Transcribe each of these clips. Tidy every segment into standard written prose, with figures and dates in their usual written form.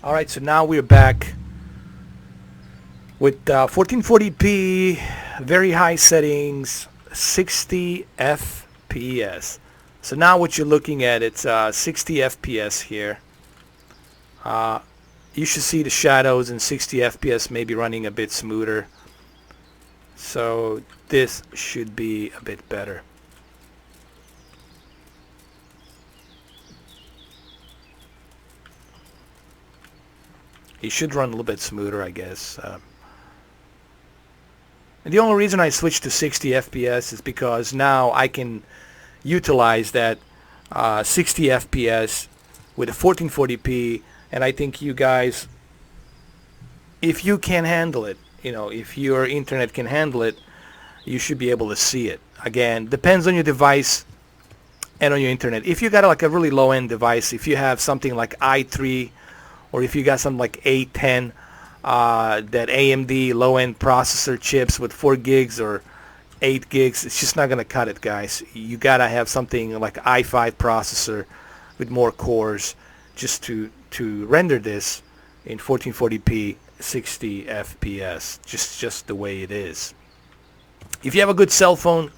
Alright, so now we're back with 1440p, very high settings, 60 FPS. So now what you're looking at, it's 60 FPS here. You should see the shadows in 60 FPS maybe running a bit smoother. So this should be a bit better. It should run a little bit smoother, I guess. And the only reason I switched to 60 FPS is because now I can utilize that 60 FPS with a 1440p, and I think you guys, if you can handle it, you know, if your internet can handle it, you should be able to see it. Again, depends on your device and on your internet. If you got like a really low-end device, if you have something like i3, or if you got something like A10, that AMD low-end processor chips with 4 gigs or 8 gigs, it's just not going to cut it, guys. You got to have something like i5 processor with more cores just to render this in 1440p 60 FPS, just the way it is. If you have a good cell phone,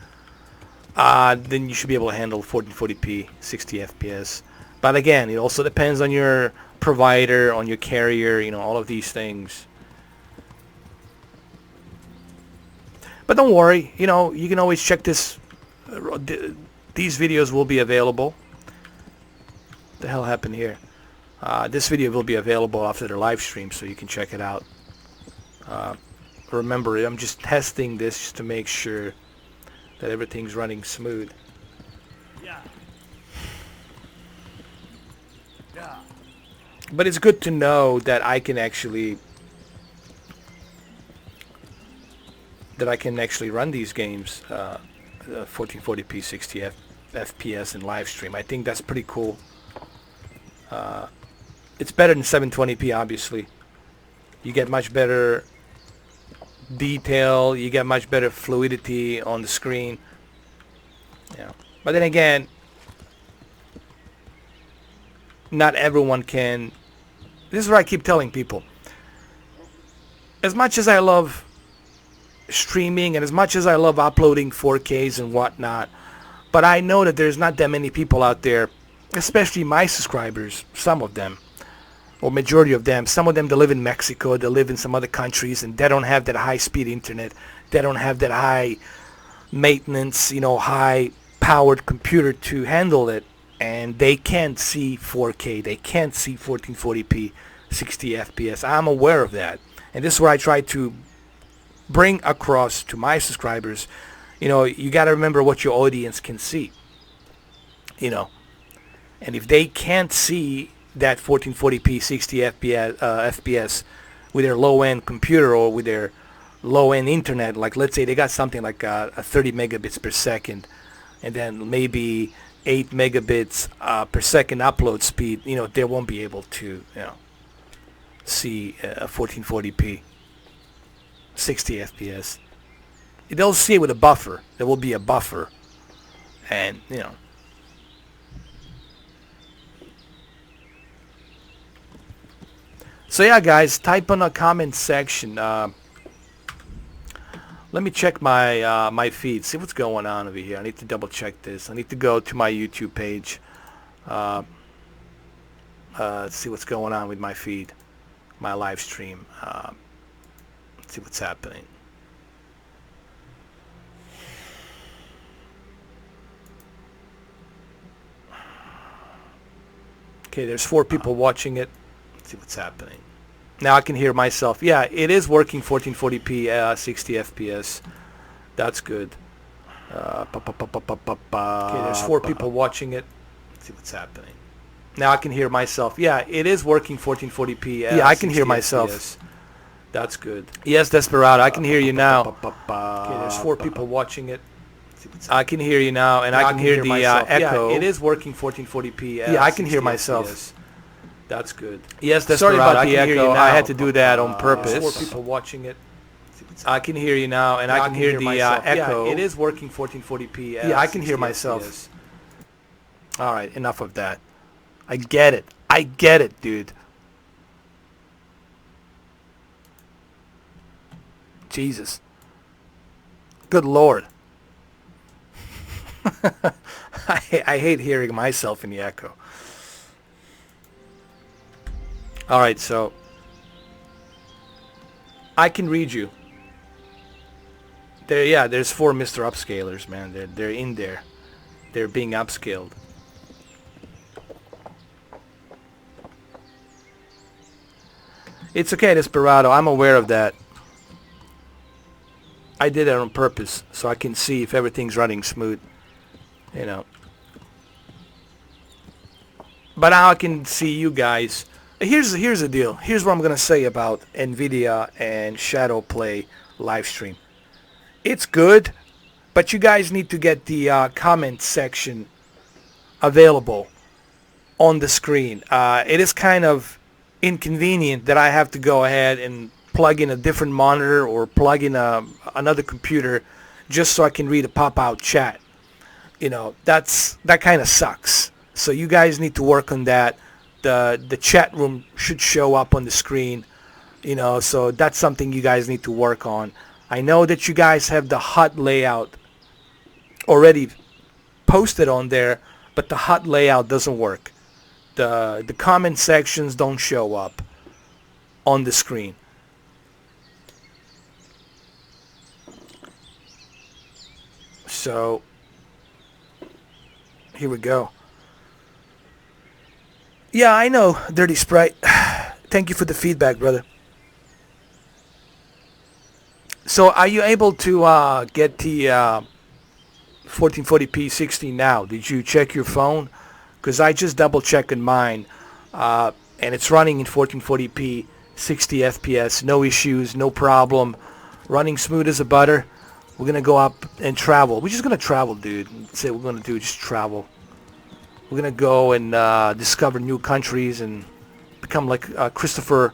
then you should be able to handle 1440p 60 FPS. But again, it also depends on your provider, on your carrier, you know, all of these things. But don't worry, you know, you can always check this. These videos will be available. What the hell happened here? This video will be available after the live stream, so you can check it out. Remember, I'm just testing this just to make sure that everything's running smooth. Yeah. Yeah. But it's good to know that I can actually run these games 1440p 60 FPS in live stream. I think that's pretty cool. It's better than 720p, obviously. You get much better detail, you get much better fluidity on the screen. Yeah. But then again, not everyone can. This is what I keep telling people. As much as I love streaming and as much as I love uploading 4Ks and whatnot, but I know that there's not that many people out there, especially my subscribers, some of them, or majority of them, some of them that live in Mexico, they live in some other countries, and they don't have that high-speed internet. They don't have that high maintenance, you know, high-powered computer to handle it, and they can't see 4K. They can't see 1440p 60 FPS. I'm aware of that, and this is where I try to bring across to my subscribers. You know, you got to remember what your audience can see. You know, and if they can't see that 1440p 60 FPS with their low-end computer or with their low-end internet, like let's say they got something like a 30 megabits per second and then maybe 8 megabits per second upload speed, you know, they won't be able to, you know, see 1440p 60 FPS. They'll see it with a buffer. There will be a buffer, and you know. So yeah, guys, type on a comment section. Let me check my my feed, see what's going on over here. I need to double check this. I need to go to my YouTube page. See what's going on with my feed, my live stream. See what's happening. Okay, there's 4 people watching it. Let's see what's happening. Now I can hear myself. Yeah, it is working 1440p 60 FPS. That's good. Okay, there's 4 people watching it. Let's see what's happening. Now I can hear myself. Yeah, it is working 1440p. Yeah, I can hear myself. FPS. That's good. Yes, Desperado, I can hear you now. Okay, there's 4 people watching it. I can hear you now, and I can hear the echo. Yeah, it is working 1440p. Yeah, I can hear myself. FPS. That's good. Yes, Desperado, sorry about the echo. I had to do that on purpose. 4 people watching it. I can hear you now, and I can hear the echo. Yeah, it is working 1440p. Yeah, I can hear myself. All right, enough of that. I get it. I get it, dude. Jesus. Good Lord. I hate hearing myself in the echo. Alright, so I can read you. There's 4 Mr. Upscalers, man. They're in there. They're being upscaled. It's okay, Desperado. I'm aware of that. I did it on purpose so I can see if everything's running smooth. You know. But now I can see you guys. Here's the deal. Here's what I'm gonna say about NVIDIA and Shadow Play Livestream. It's good, but you guys need to get the comment section available on the screen. It is kind of inconvenient that I have to go ahead and plug in a different monitor or plug in another computer just so I can read a pop-out chat. You know, that kind of sucks. So you guys need to work on that. The chat room should show up on the screen. You know, so that's something you guys need to work on. I know that you guys have the HUD layout already posted on there, but the HUD layout doesn't work. The comment sections don't show up on the screen. So here we go. Yeah, I know, Dirty Sprite. Thank you for the feedback, brother. So are you able to get the 1440p 60 now? Did you check your phone? Because I just double checked in mine, and it's running in 1440p 60 FPS, no issues, no problem, running smooth as a butter. We're gonna go up and travel. We're just gonna travel, dude. That's what we're gonna do, just travel. We're gonna go and discover new countries and become like Christopher.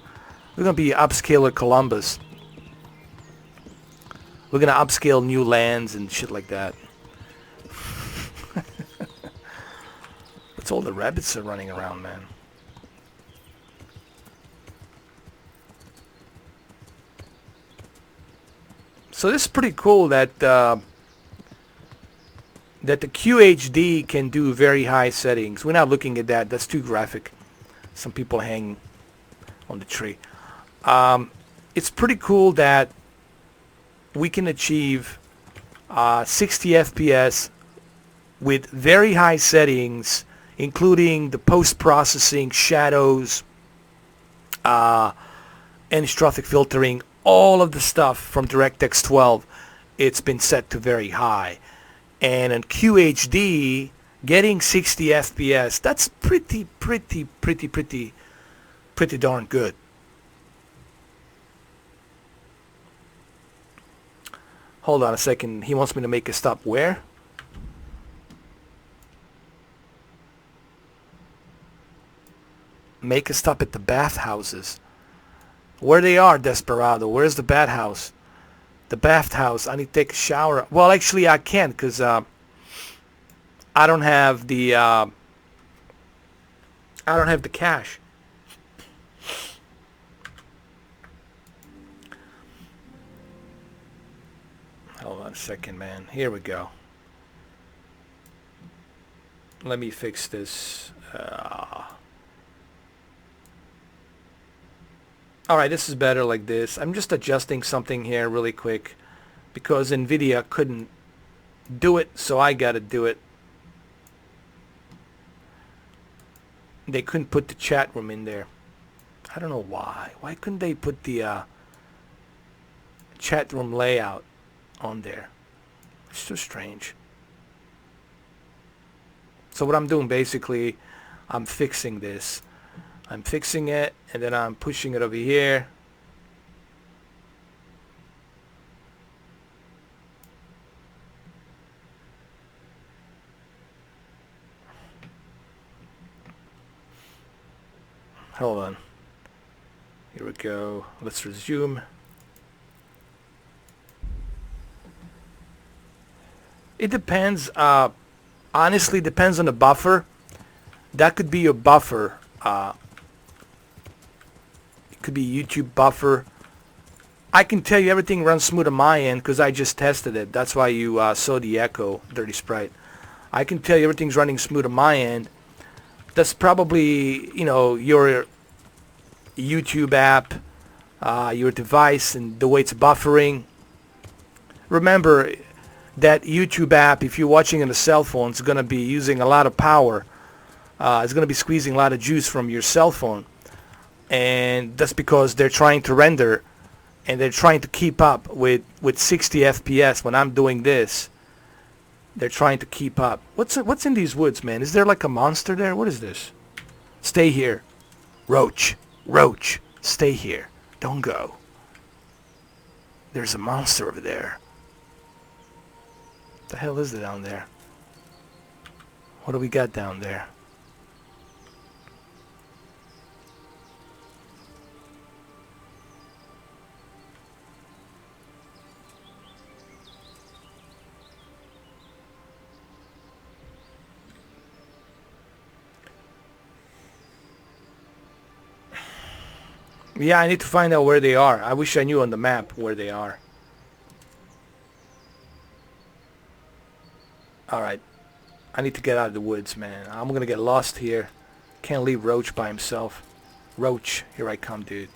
We're gonna be upscaler Columbus. We're gonna upscale new lands and shit like that. That's all the rabbits are running around, man. So this is pretty cool that that the QHD can do very high settings. We're not looking at that. That's too graphic. Some people hang on the tree. It's pretty cool that we can achieve 60 FPS with very high settings, including the post-processing, shadows, anisotropic filtering, all of the stuff from DirectX 12. It's been set to very high. And in QHD, getting 60 FPS, that's pretty darn good. Hold on a second. He wants me to make a stop where? Make a stop at the bathhouses. Where they are, Desperado? Where's the bathhouse? The bathhouse. I need to take a shower. Well, actually, I can't because I don't have the cash. Hold on a second, man. Here we go. Let me fix this. Alright, this is better like this. I'm just adjusting something here really quick because NVIDIA couldn't do it, so I gotta do it. They couldn't put the chat room in there. I don't know why. Why couldn't they put the chat room layout on there? It's so strange. So what I'm doing basically, I'm fixing this. I'm fixing it and then I'm pushing it over here. Hold on. Here we go. Let's resume. It depends. Honestly, depends on the buffer. That could be your buffer. It could be YouTube buffer. I can tell you everything runs smooth on my end because I just tested it. That's why you saw the echo, Dirty Sprite. I can tell you everything's running smooth on my end. That's probably, you know, your YouTube app, your device, and the way it's buffering. Remember that YouTube app, if you're watching on a cell phone, it's going to be using a lot of power. It's going to be squeezing a lot of juice from your cell phone. And that's because they're trying to render and they're trying to keep up with 60 FPS when I'm doing this. They're trying to keep up. What's in these woods, man? Is there like a monster there? What is this? Stay here. Roach. Roach. Stay here. Don't go. There's a monster over there. What the hell is it down there? What do we got down there? Yeah, I need to find out where they are. I wish I knew on the map where they are. Alright. I need to get out of the woods, man. I'm gonna get lost here. Can't leave Roach by himself. Roach, here I come, dude.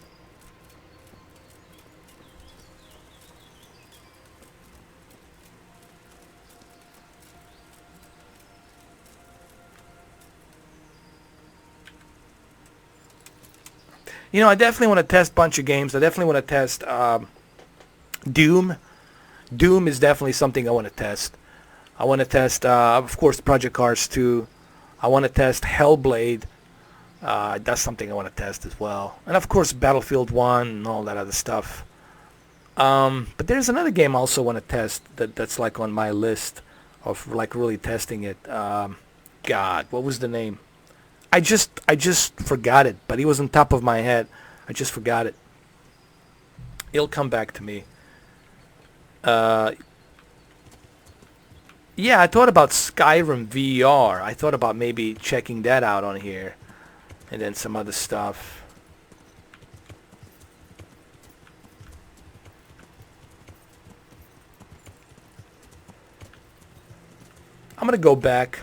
You know, I definitely want to test a bunch of games. I definitely want to test Doom. Doom is definitely something I want to test. I want to test, of course, Project Cars 2. I want to test Hellblade. That's something I want to test as well. And, of course, Battlefield 1 and all that other stuff. But there's another game I also want to test that's like on my list of like really testing it. God, what was the name? I just forgot it, but it was on top of my head. I just forgot it. It'll come back to me. Yeah, I thought about Skyrim VR. I thought about maybe checking that out on here. And then some other stuff. I'm gonna go back.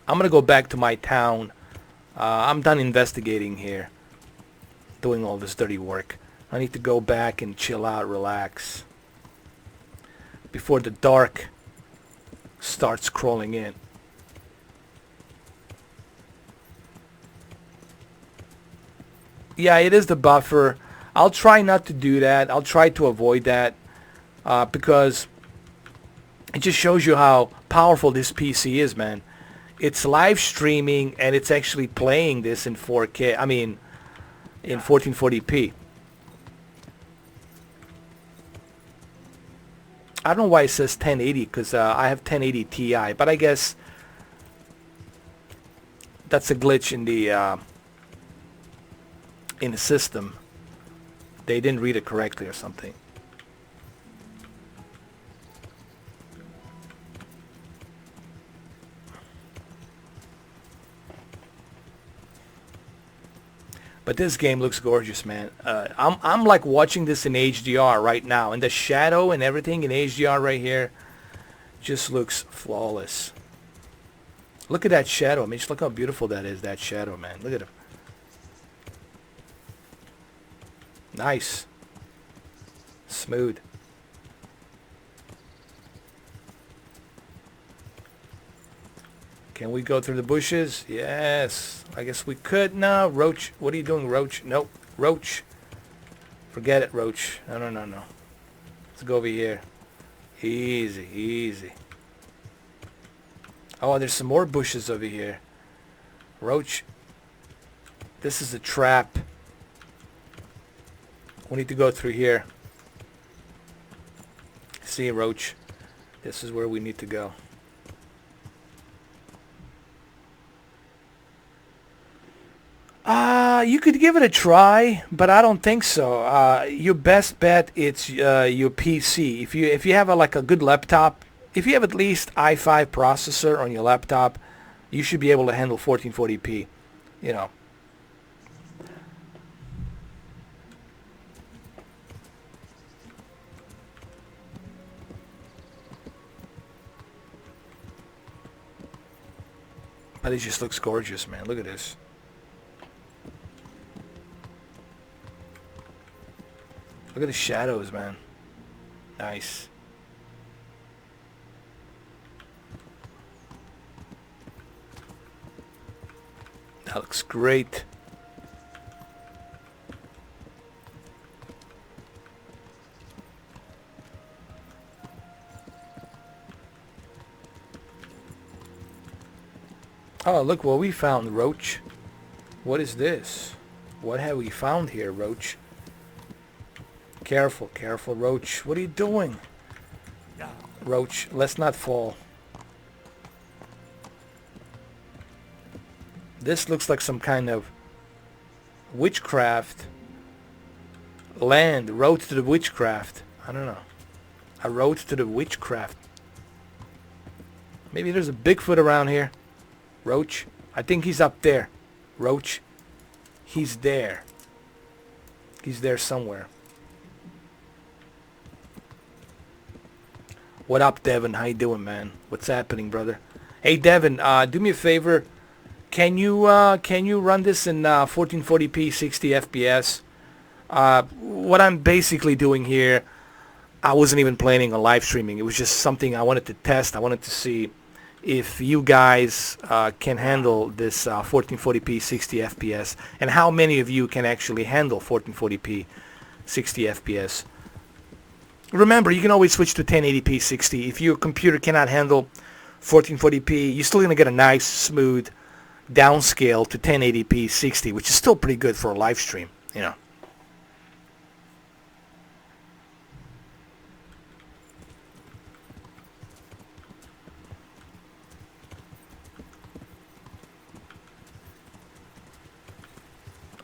I'm gonna go back to my town. I'm done investigating here, doing all this dirty work. I need to go back and chill out, relax, before the dark starts crawling in. Yeah, it is the buffer. I'll try not to do that. I'll try to avoid that because it just shows you how powerful this PC is, man. It's live streaming and it's actually playing this in 4K. I mean, in 1440p. I don't know why it says 1080 because I have 1080 Ti, but I guess that's a glitch in the system. They didn't read it correctly or something. But this game looks gorgeous, man. I'm like watching this in HDR right now, and the shadow and everything in HDR right here just looks flawless. Look at that shadow. I mean, just look how beautiful that is, that shadow, man. Look at it. Nice. Smooth. Can we go through the bushes? Yes. I guess we could now. Roach. What are you doing, Roach? Nope. Roach. Forget it, Roach. No, no, no, no. Let's go over here. Easy, easy. Oh, there's some more bushes over here. Roach. This is a trap. We need to go through here. See, Roach. This is where we need to go. You could give it a try, but I don't think so. Your best bet it's your PC. If you have like a good laptop, if you have at least i5 processor on your laptop, you should be able to handle 1440p. You know. Oh, this just looks gorgeous, man. Look at this. Look at the shadows, man. Nice. That looks great. Oh, look what we found, Roach. What is this? What have we found here, Roach? Careful, careful, Roach. What are you doing? Roach, let's not fall. This looks like some kind of witchcraft land. Road to the witchcraft. I don't know. A road to the witchcraft. Maybe there's a Bigfoot around here. Roach, I think he's up there. Roach, he's there. He's there somewhere. What up, Devin? How you doing, man? What's happening, brother? Hey, Devin, do me a favor. Can you run this in 1440p 60 FPS? What I'm basically doing here, I wasn't even planning on live streaming. It was just something I wanted to test. I wanted to see if you guys can handle this 1440p 60 FPS, and how many of you can actually handle 1440p 60 FPS. Remember, you can always switch to 1080p 60. If your computer cannot handle 1440p, you're still going to get a nice, smooth downscale to 1080p 60, which is still pretty good for a live stream, you know.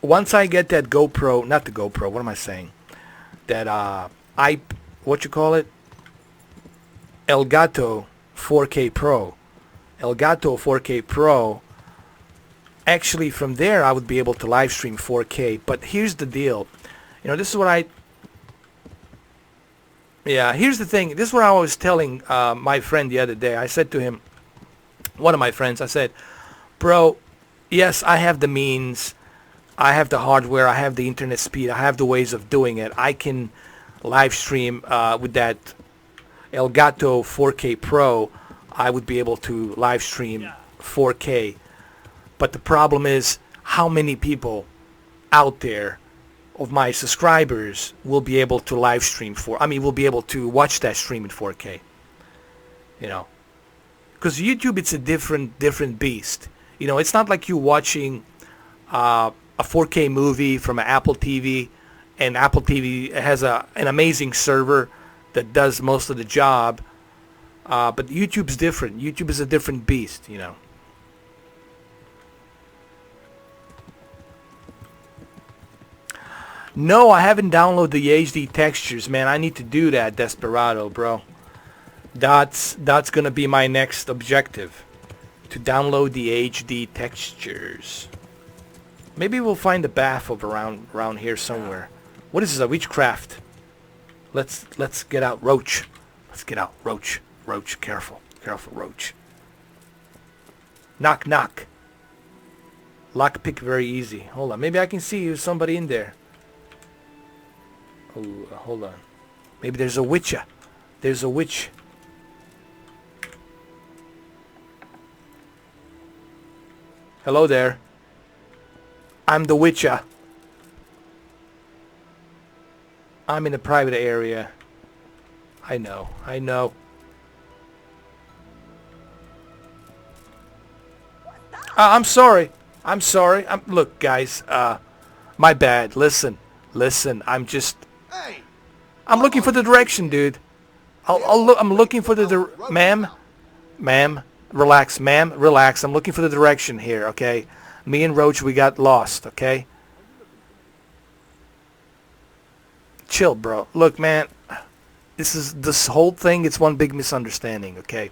Once I get that GoPro, not the GoPro, what am I saying? That what you call it? Elgato 4K Pro. Elgato 4K Pro. Actually, from there, I would be able to live stream 4K. But here's the deal. You know, this is what here's the thing. This is what I was telling my friend the other day. I said to him, one of my friends, I said, bro, yes, I have the means. I have the hardware, I have the internet speed, I have the ways of doing it. I can live stream with that Elgato 4K Pro. I would be able to live stream 4K. But the problem is, how many people out there of my subscribers will be able to live stream will be able to watch that stream in 4K. You know, because YouTube, it's a different beast. You know, it's not like you watching a 4K movie from an Apple TV, and Apple TV has an amazing server that does most of the job. But YouTube's different. YouTube is a different beast, you know. No, I haven't downloaded the HD textures, man. I need to do that, Desperado, bro. That's gonna be my next objective, to download the HD textures. Maybe we'll find a bath of around here somewhere. What is this, a witchcraft? Let's get out, Roach. Let's get out, Roach. Roach, careful, careful, Roach. Knock, knock. Lockpick very easy. Hold on, maybe I can see there's somebody in there. Oh, hold on. Maybe there's a witcher. There's a witch. Hello there. I'm the witcher. I'm in a private area. I know, I know. I'm sorry. I'm sorry. Look, guys. My bad. Listen. I'm looking for the direction, dude. I'm looking for the ma'am, relax, ma'am, relax. I'm looking for the direction here, okay? Me and Roach, we got lost, okay? Chill, bro. Look, man, this whole thing, it's one big misunderstanding, okay?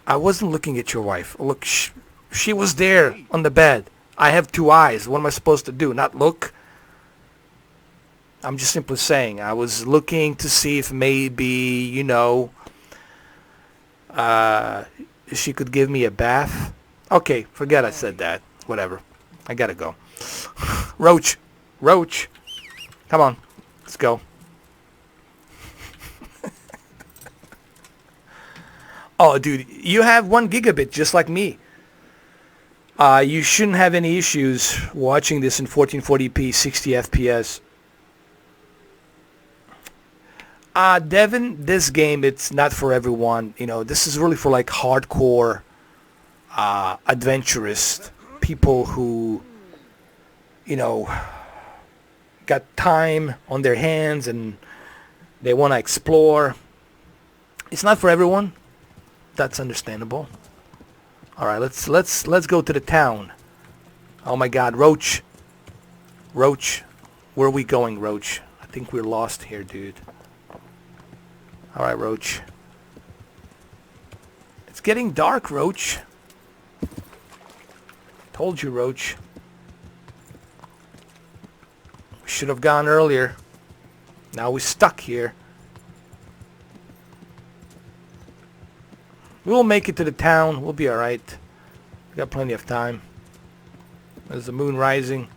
I wasn't looking at your wife. Look, she was there on the bed. I have two eyes. What am I supposed to do? Not look? I'm just simply saying, I was looking to see if maybe, you know, she could give me a bath. Okay, forget I said that. Whatever. I gotta go. Roach. Roach. Come on. Let's go. Oh, dude, you have 1 gigabit just like me. You shouldn't have any issues watching this in 1440p, 60 FPS. Devin, this game, it's not for everyone. You know, this is really for like hardcore, adventurous people who, you know, got time on their hands and they want to explore. It's not for everyone. That's understandable. All right, let's go to the town. Oh my God, Roach. Roach, where are we going, Roach? I think we're lost here, dude. All right, Roach. It's getting dark, Roach. Told you, Roach. We should have gone earlier. Now we're stuck here. We'll make it to the town. We'll be all right. We got plenty of time. There's the moon rising.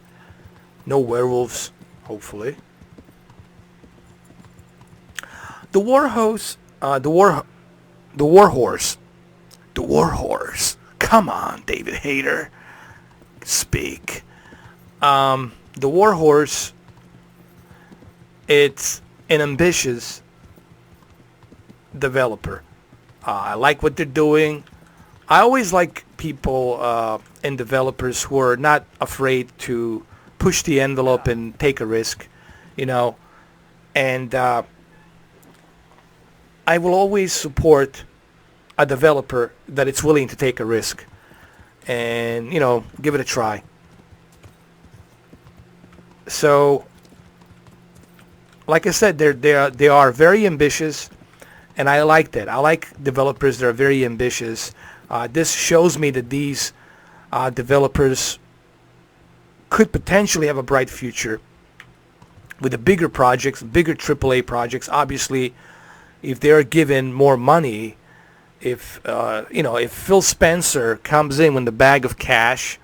No werewolves, hopefully. The war horse. Come on, David Hayter. Speak. The war horse. It's an ambitious developer. I like what they're doing. I always like people and developers who are not afraid to push the envelope and take a risk, you know. And I will always support a developer that is willing to take a risk and, you know, give it a try. So, like I said, they are very ambitious. And I like that. I like developers that are very ambitious. This shows me that these developers could potentially have a bright future with the bigger projects, bigger AAA projects. Obviously, if they're given more money, if if Phil Spencer comes in with a bag of cash,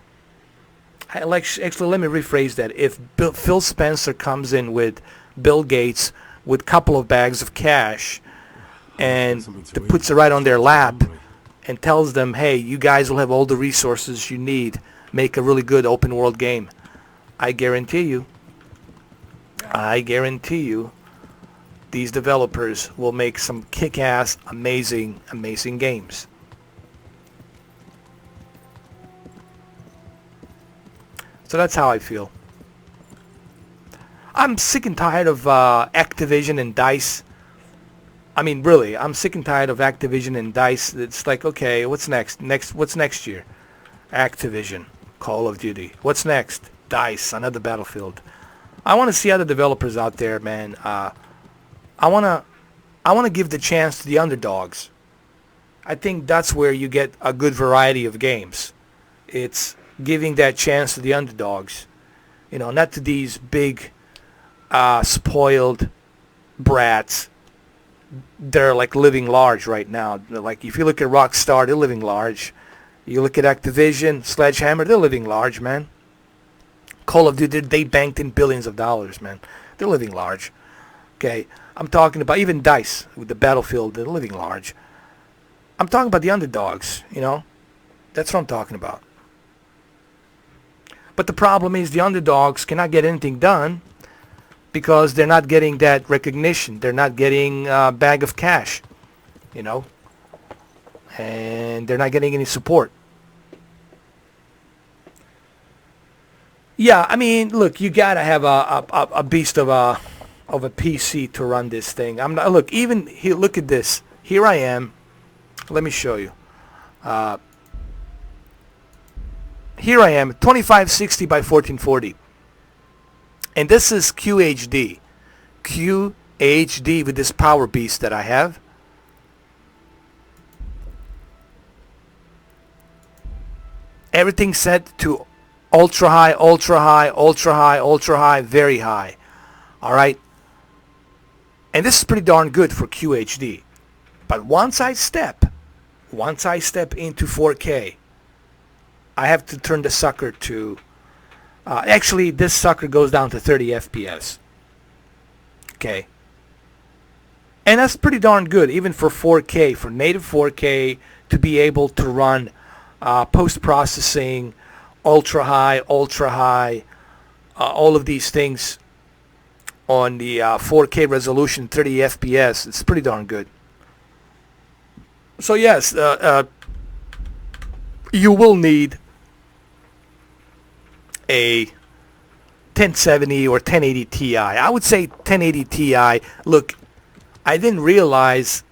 actually let me rephrase that. If Phil Spencer comes in with Bill Gates with a couple of bags of cash, and puts it right on their lap and tells them, hey, you guys will have all the resources you need. Make a really good open world game. I guarantee you, these developers will make some kick-ass, amazing, amazing games. So that's how I feel. I'm sick and tired of Activision and DICE. I mean, really, I'm sick and tired of Activision and DICE. It's like, okay, what's next? What's next year? Activision, Call of Duty. What's next? DICE, another Battlefield. I want to see other developers out there, man. I want to give the chance to the underdogs. I think that's where you get a good variety of games. It's giving that chance to the underdogs. You know, not to these big, spoiled brats. They're like living large right now. Like if you look at Rockstar, they're living large. You look at Activision, Sledgehammer, they're living large, man. Call of Duty, they banked in billions of dollars, man. They're living large. Okay, I'm talking about even DICE with the Battlefield, they're living large. I'm talking about the underdogs, you know. That's what I'm talking about. But the problem is the underdogs cannot get anything done because they're not getting that recognition. They're not getting a bag of cash, you know, and they're not getting any support. Yeah, I mean, look, you gotta have a beast of a PC to run this thing. I'm not. Look, even here. Look at this. Here I am. Let me show you. Here I am, 2560 by 1440. And this is QHD. QHD with this power beast that I have. Everything set to ultra high, ultra high, ultra high, ultra high, very high. Alright? And this is pretty darn good for QHD. But once I step into 4K, I have to turn the sucker to, actually this sucker goes down to 30 FPS. Okay. And that's pretty darn good, even for 4K, for native 4K, to be able to run post-processing, ultra high, all of these things on the 4K resolution, 30 FPS. It's pretty darn good. So yes, you will need a 1070 or 1080 Ti. I would say 1080 Ti. Look, I didn't realize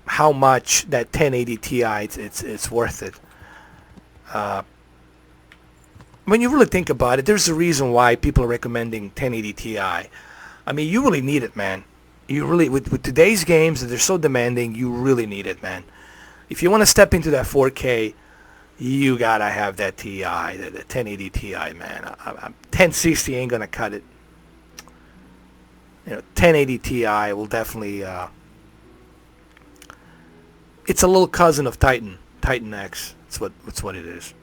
how much that 1080 Ti it's worth it. When you really think about it, there's a reason why people are recommending 1080 Ti. I mean, you really need it, man. You really, with today's games, they're so demanding, you really need it, man. If you want to step into that 4K, you gotta have that Ti, the 1080 Ti, man. 1060 ain't gonna cut it. 1080 Ti will definitely. It's a little cousin of Titan X. That's what it is.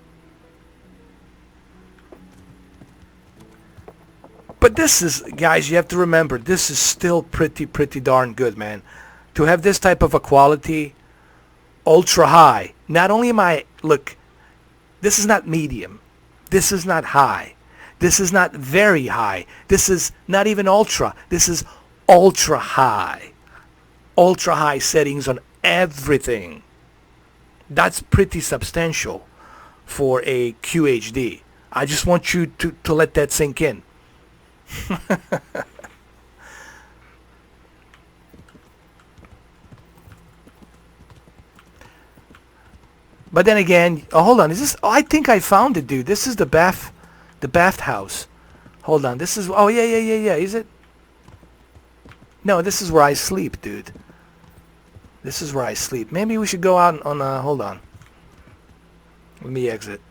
But this is, guys, you have to remember, this is still pretty darn good, man. To have this type of a quality, ultra high. Not only am I, look, this is not medium. This is not high. This is not very high. This is not even ultra. This is ultra high. Ultra high settings on everything. That's pretty substantial for a QHD. I just want you to let that sink in. But then again, hold on. Is this? Oh, I think I found it, dude. This is the bathhouse. Hold on. This is. Oh yeah. Is it? No, this is where I sleep, dude. This is where I sleep. Maybe we should go out on. Hold on. Let me exit.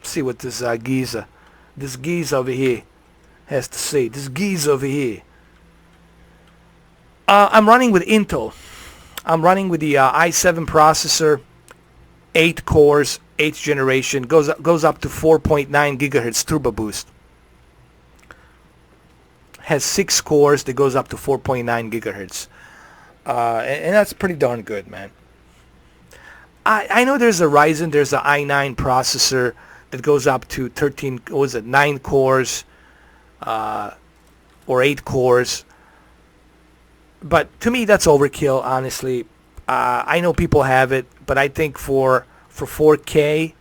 See what this geezer over here has to say. This geezer over here. I'm running with Intel. I'm running with the i7 processor, 8 cores, 8th generation. Goes up to 4.9 gigahertz turbo boost. Has 6 cores that goes up to 4.9 gigahertz. And that's pretty darn good, man. I know there's a Ryzen, there's an i9 processor that goes up to 9 cores or 8 cores. But to me, that's overkill, honestly. I know people have it, but I think for 4K,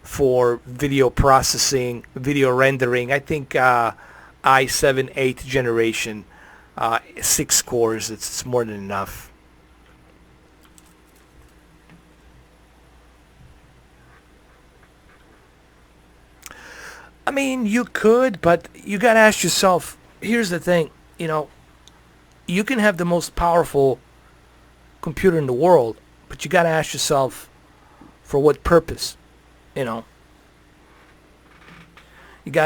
for video processing, video rendering, I think i7 8th generation, 6 cores, it's more than enough. I mean, you could, but you got to ask yourself, here's the thing, you can have the most powerful computer in the world, but you got to ask yourself, for what purpose? You got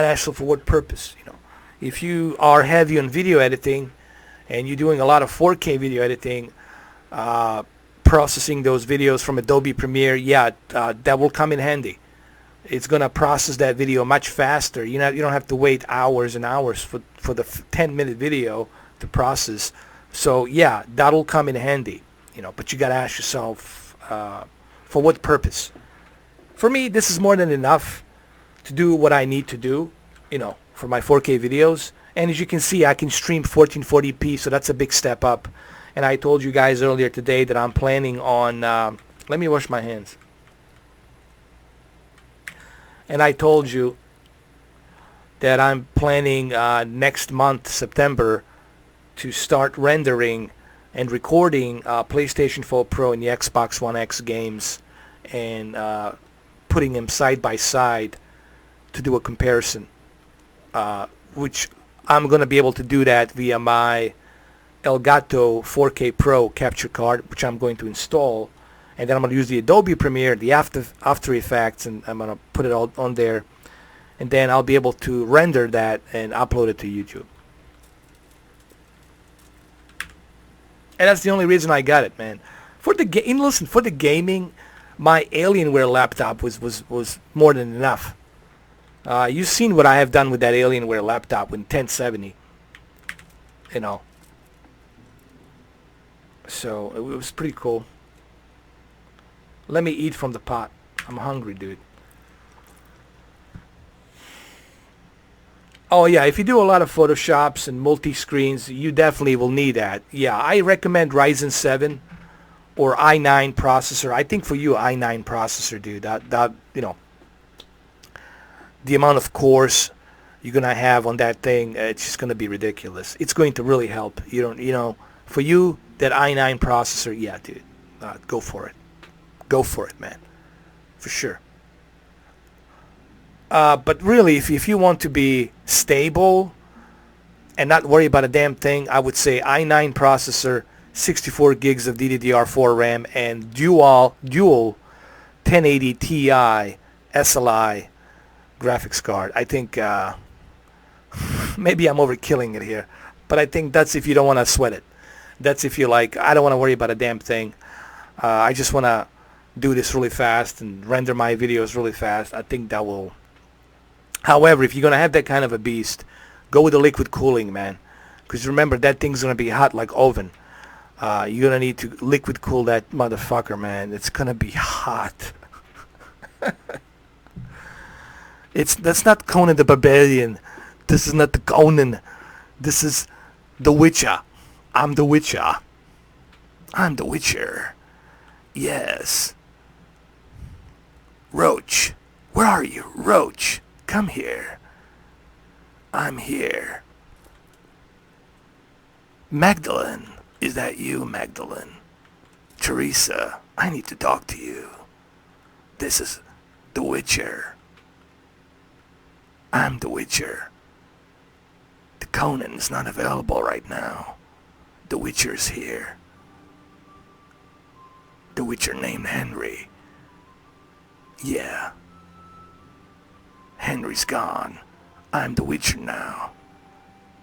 to ask yourself for what purpose? If you are heavy on video editing and you're doing a lot of 4K video editing, processing those videos from Adobe Premiere, that will come in handy. It's going to process that video much faster. You don't have to wait hours and hours for the 10-minute video to process. So yeah, that'll come in handy. But you got to ask yourself, for what purpose? For me, this is more than enough to do what I need to do, for my 4K videos. And as you can see, I can stream 1440p, so that's a big step up. And I told you guys earlier today that I'm planning on, let me wash my hands. And I told you that I'm planning next month, September, to start rendering and recording PlayStation 4 Pro and the Xbox One X games and putting them side by side to do a comparison, which I'm going to be able to do that via my Elgato 4K Pro capture card, which I'm going to install. And then I'm going to use the Adobe Premiere, the After Effects, and I'm going to put it all on there. And then I'll be able to render that and upload it to YouTube. And that's the only reason I got it, man. For the gaming, my Alienware laptop was more than enough. You've seen what I have done with that Alienware laptop with 1070. You know. So it was pretty cool. Let me eat from the pot. I'm hungry, dude. Oh yeah, if you do a lot of Photoshops and multi-screens, you definitely will need that. Yeah, I recommend Ryzen 7 or i9 processor. I think for you, i9 processor, dude. That you know, the amount of cores you're gonna have on that thing, it's just gonna be ridiculous. It's going to really help. You know, for you, that i9 processor, yeah, dude, go for it. Go for it, man, for sure. But really, if you want to be stable and not worry about a damn thing, I would say i9 processor, 64 gigs of DDR4 RAM, and dual 1080 Ti SLI graphics card. I think maybe I'm overkilling it here, but I think that's if you don't want to sweat it. That's if you're like, I don't want to worry about a damn thing. I just want to do this really fast and render my videos really fast. I think that will. However, if you're going to have that kind of a beast, go with the liquid cooling, man. Because remember, that thing's going to be hot like oven. You're going to need to liquid cool that motherfucker, man. It's going to be hot. That's not Conan the Barbarian. This is not the Conan. This is the Witcher. I'm the Witcher. I'm the Witcher. Yes. Roach. Where are you, Roach? Come here. I'm here. Magdalene. Is that you, Magdalene? Teresa, I need to talk to you. This is the Witcher. I'm the Witcher. The Conan's not available right now. The Witcher's here. The Witcher named Henry. Yeah. Henry's gone. I'm the Witcher now.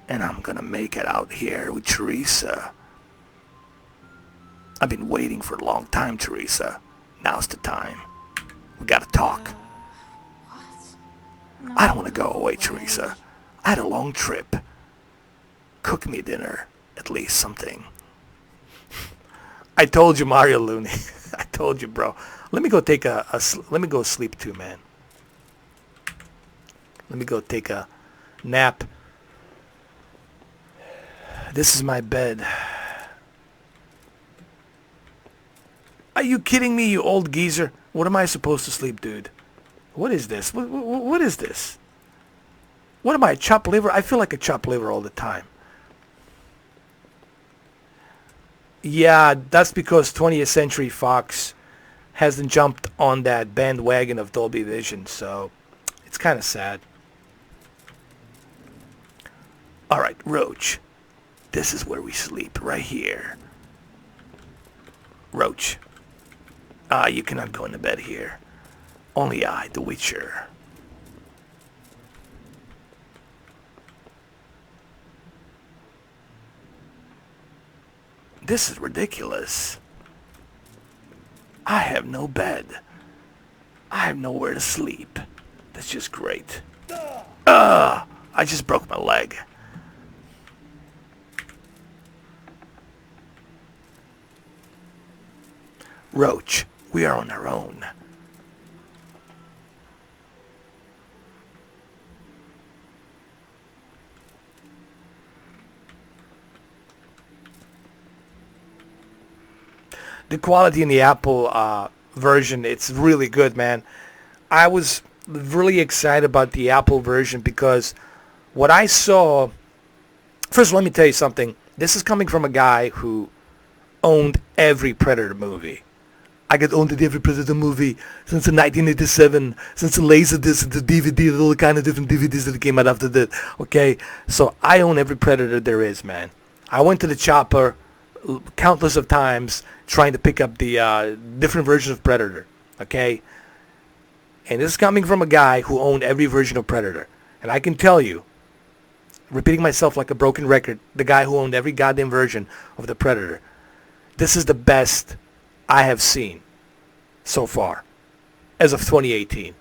And I'm gonna make it out here with Teresa. I've been waiting for a long time, Teresa. Now's the time. We gotta talk. No, I don't want to go away, Teresa. I had a long trip. Cook me dinner. At least something. I told you, Mario Looney. I told you, bro. Let me go take let me go sleep too, man. Let me go take a nap. This is my bed. Are you kidding me, you old geezer? What am I supposed to sleep, dude? What is this? What is this? What am I, chopped liver? I feel like a chopped liver all the time. Yeah, that's because 20th Century Fox hasn't jumped on that bandwagon of Dolby Vision, so it's kind of sad. Alright, Roach. This is where we sleep, right here. Roach. You cannot go into bed here. Only I, the Witcher. This is ridiculous. I have no bed. I have nowhere to sleep. That's just great. I just broke my leg. Roach, we are on our own. The quality in the Apple version, it's really good, man. I was really excited about the Apple version because what I saw... First, let me tell you something. This is coming from a guy who owned every Predator movie. I got owned every Predator movie since 1987, since the Laserdisc, the DVD, all the kind of different DVDs that came out after that. Okay, so I own every Predator there is, man. I went to the chopper countless of times trying to pick up the different versions of Predator. Okay, and this is coming from a guy who owned every version of Predator, and I can tell you, repeating myself like a broken record, the guy who owned every goddamn version of the Predator, this is the best I have seen. so far, as of 2018.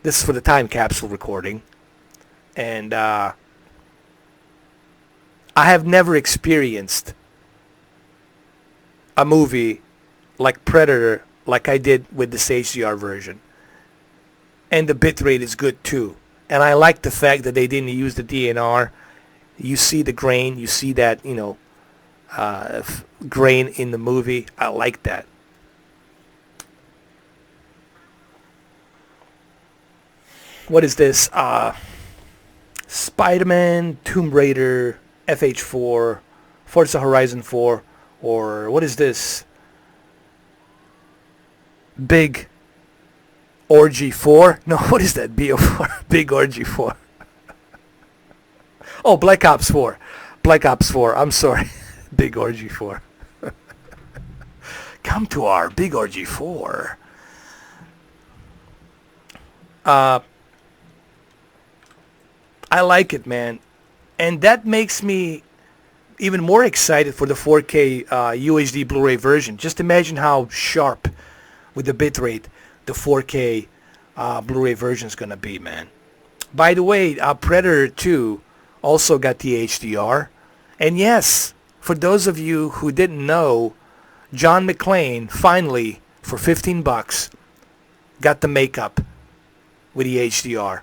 This is for the time capsule recording. And I have never experienced a movie like Predator like I did with this HDR version. And the bitrate is good too. And I like the fact that they didn't use the DNR. You see the grain, you see that, grain in the movie. I like that. What is this? Spider-Man, Tomb Raider, FH4, Forza Horizon 4, or what is this? Big Orgy 4? No, what is that? BO4? Big Orgy 4. Oh, Black Ops 4. Black Ops 4. I'm sorry. Big Orgy 4. Come to our Big Orgy 4. I like it, man. And that makes me even more excited for the 4K UHD Blu-ray version. Just imagine how sharp with the bitrate the 4K Blu-ray version is going to be, man. By the way, Predator 2 also got the HDR. And yes, for those of you who didn't know, John McClane finally, for $15, got the makeup with the HDR.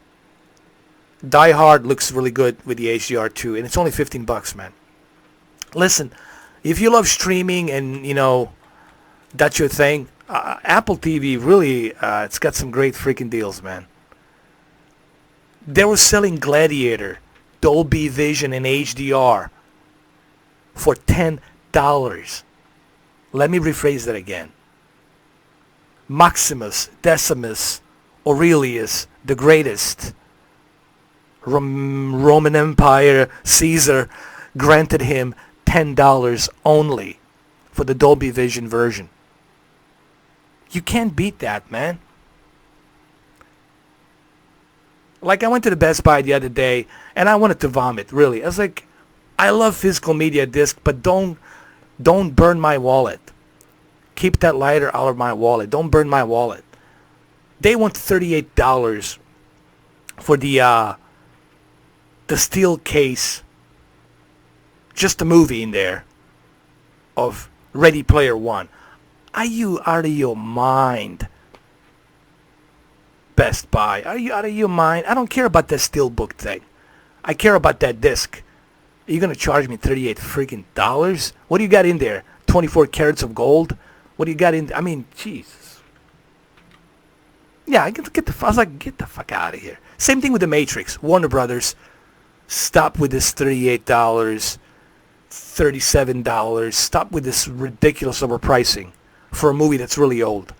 Die Hard looks really good with the HDR too, and it's only $15, man. Listen, if you love streaming and, that's your thing, Apple TV really, it's got some great freaking deals, man. They were selling Gladiator, Dolby Vision, and HDR for $10. Let me rephrase that again. Maximus, Decimus, Aurelius, the greatest, Roman Empire, Caesar, granted him $10 only for the Dolby Vision version. You can't beat that, man. Like, I went to the Best Buy the other day, and I wanted to vomit, really. I was like, I love physical media disc, but don't burn my wallet. Keep that lighter out of my wallet. Don't burn my wallet. They want $38 for the steel case, just a movie in there, of Ready Player One. Are you out of your mind? Best Buy, are you out of your mind? I don't care about that steelbook thing. I care about that disc. Are you gonna charge me $38 freaking dollars? What do you got in there? 24 carats of gold? What do you got in? I mean, Jesus. Yeah, I was like, get the fuck out of here. Same thing with the Matrix. Warner Brothers, stop with this $38, $37. Stop with this ridiculous overpricing for a movie that's really old.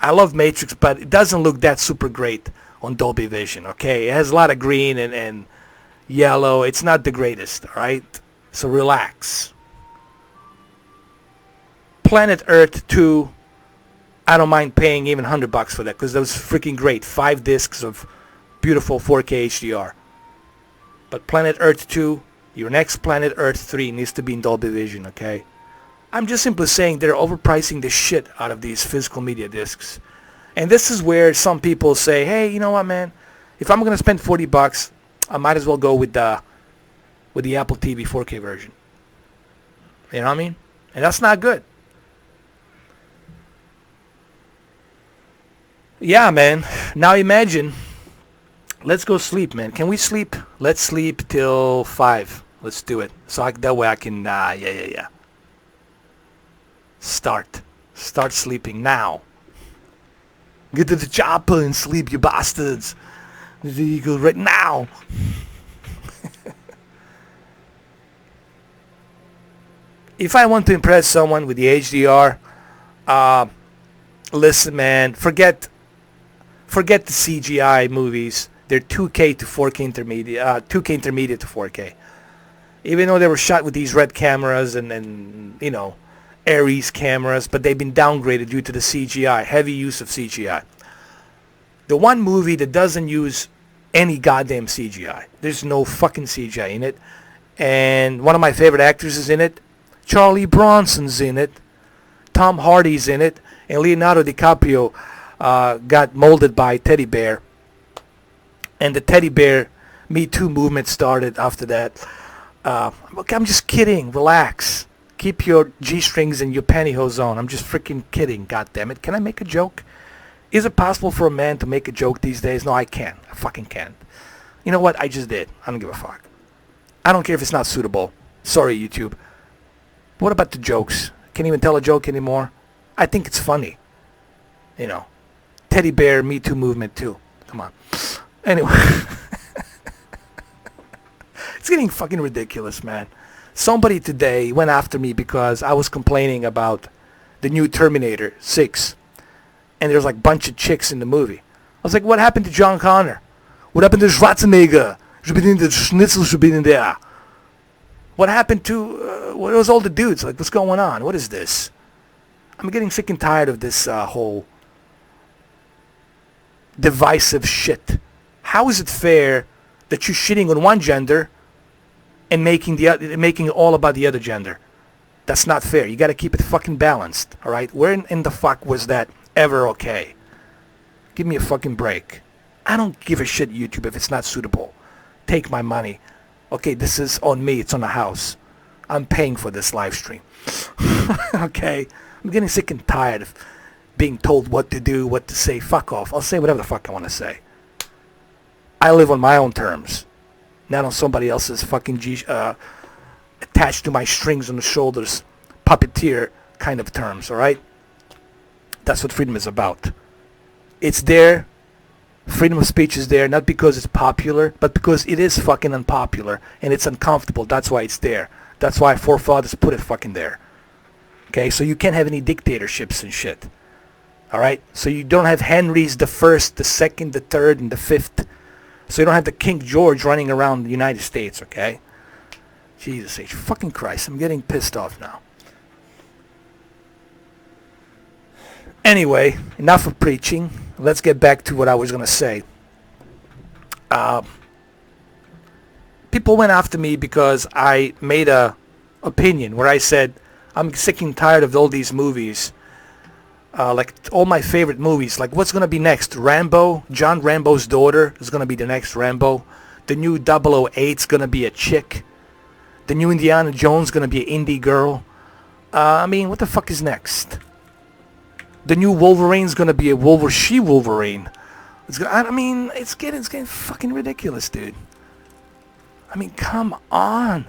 I love Matrix, but it doesn't look that super great on Dolby Vision, okay? It has a lot of green and yellow. It's not the greatest, all right? So relax. Planet Earth 2, I don't mind paying even $100 for that because that was freaking great. 5 discs of beautiful 4K HDR. But Planet Earth 2, your next Planet Earth 3 needs to be in Dolby Vision, okay? I'm just simply saying they're overpricing the shit out of these physical media discs. And this is where some people say, hey, you know what, man? If I'm going to spend $40, I might as well go with the Apple TV 4K version. You know what I mean? And that's not good. Yeah, man. Now imagine. Let's go sleep, man. Can we sleep? Let's sleep till 5. Let's do it. So that way I can, yeah. Start sleeping now. Get to the chopper and sleep, you bastards. There you go, right now. If I want to impress someone with the HDR, listen, man, forget the CGI movies. They're 2K to 4K intermediate, 2K intermediate to 4K. Even though they were shot with these red cameras and Aries cameras, but they've been downgraded due to the CGI, heavy use of CGI. The one movie that doesn't use any goddamn CGI, there's no fucking CGI in it, and one of my favorite actors is in it, Charlie Bronson's in it, Tom Hardy's in it, and Leonardo DiCaprio got molded by teddy bear, and the teddy bear Me Too movement started after that. Okay, I'm just kidding. Relax. Keep your G-strings and your pantyhose on. I'm just freaking kidding. God damn it. Can I make a joke? Is it possible for a man to make a joke these days? No, I can't. I fucking can't. You know what? I just did. I don't give a fuck. I don't care if it's not suitable. Sorry, YouTube. What about the jokes? Can't even tell a joke anymore. I think it's funny. You know. Teddy bear Me Too movement too. Come on. Anyway. It's getting fucking ridiculous, man. Somebody today went after me because I was complaining about the new Terminator 6. And there's like a bunch of chicks in the movie. I was like, what happened to John Connor? What happened to Schwarzenegger? The Schnitzel should be in there. What happened to, what was all the dudes? Like, what's going on? What is this? I'm getting sick and tired of this whole divisive shit. How is it fair that you're shitting on one gender and making it all about the other gender? That's not fair. You got to keep it fucking balanced, all right? Where in the fuck was that ever okay? Give me a fucking break. I don't give a shit, YouTube, if it's not suitable. Take my money. Okay, this is on me. It's on the house. I'm paying for this live stream. Okay? I'm getting sick and tired of being told what to do, what to say. Fuck off. I'll say whatever the fuck I want to say. I live on my own terms. Not on somebody else's fucking attached to my strings on the shoulders, puppeteer kind of terms, alright? That's what freedom is about. It's there. Freedom of speech is there, not because it's popular, but because it is fucking unpopular, and it's uncomfortable. That's why it's there. That's why our forefathers put it fucking there. Okay, so you can't have any dictatorships and shit. Alright? So you don't have Henrys the first, the second, the third, and the fifth. So you don't have the King George running around the United States, okay? Jesus H. Fucking Christ, I'm getting pissed off now. Anyway, enough of preaching. Let's get back to what I was going to say. People went after me because I made a opinion where I said, I'm sick and tired of all these movies. Like all my favorite movies. Like what's going to be next? Rambo? John Rambo's daughter is going to be the next Rambo. The new 008 is going to be a chick. The new Indiana Jones is going to be an indie girl. I mean, what the fuck is next? The new Wolverine's gonna be a she-Wolverine. It's getting fucking ridiculous, dude. I mean, come on.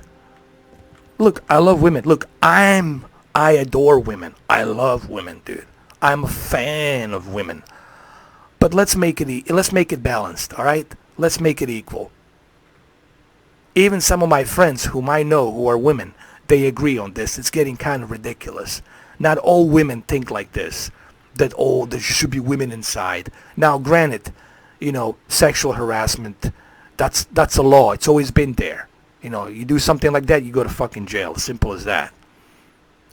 Look, I love women. Look, I adore women. I love women, dude. I'm a fan of women. But let's make it balanced, all right? Let's make it equal. Even some of my friends whom I know who are women, they agree on this. It's getting kind of ridiculous. Not all women think like this. That, oh, there should be women inside. Now, granted, you know, sexual harassment, that's a law. It's always been there. You know, you do something like that, you go to fucking jail. Simple as that.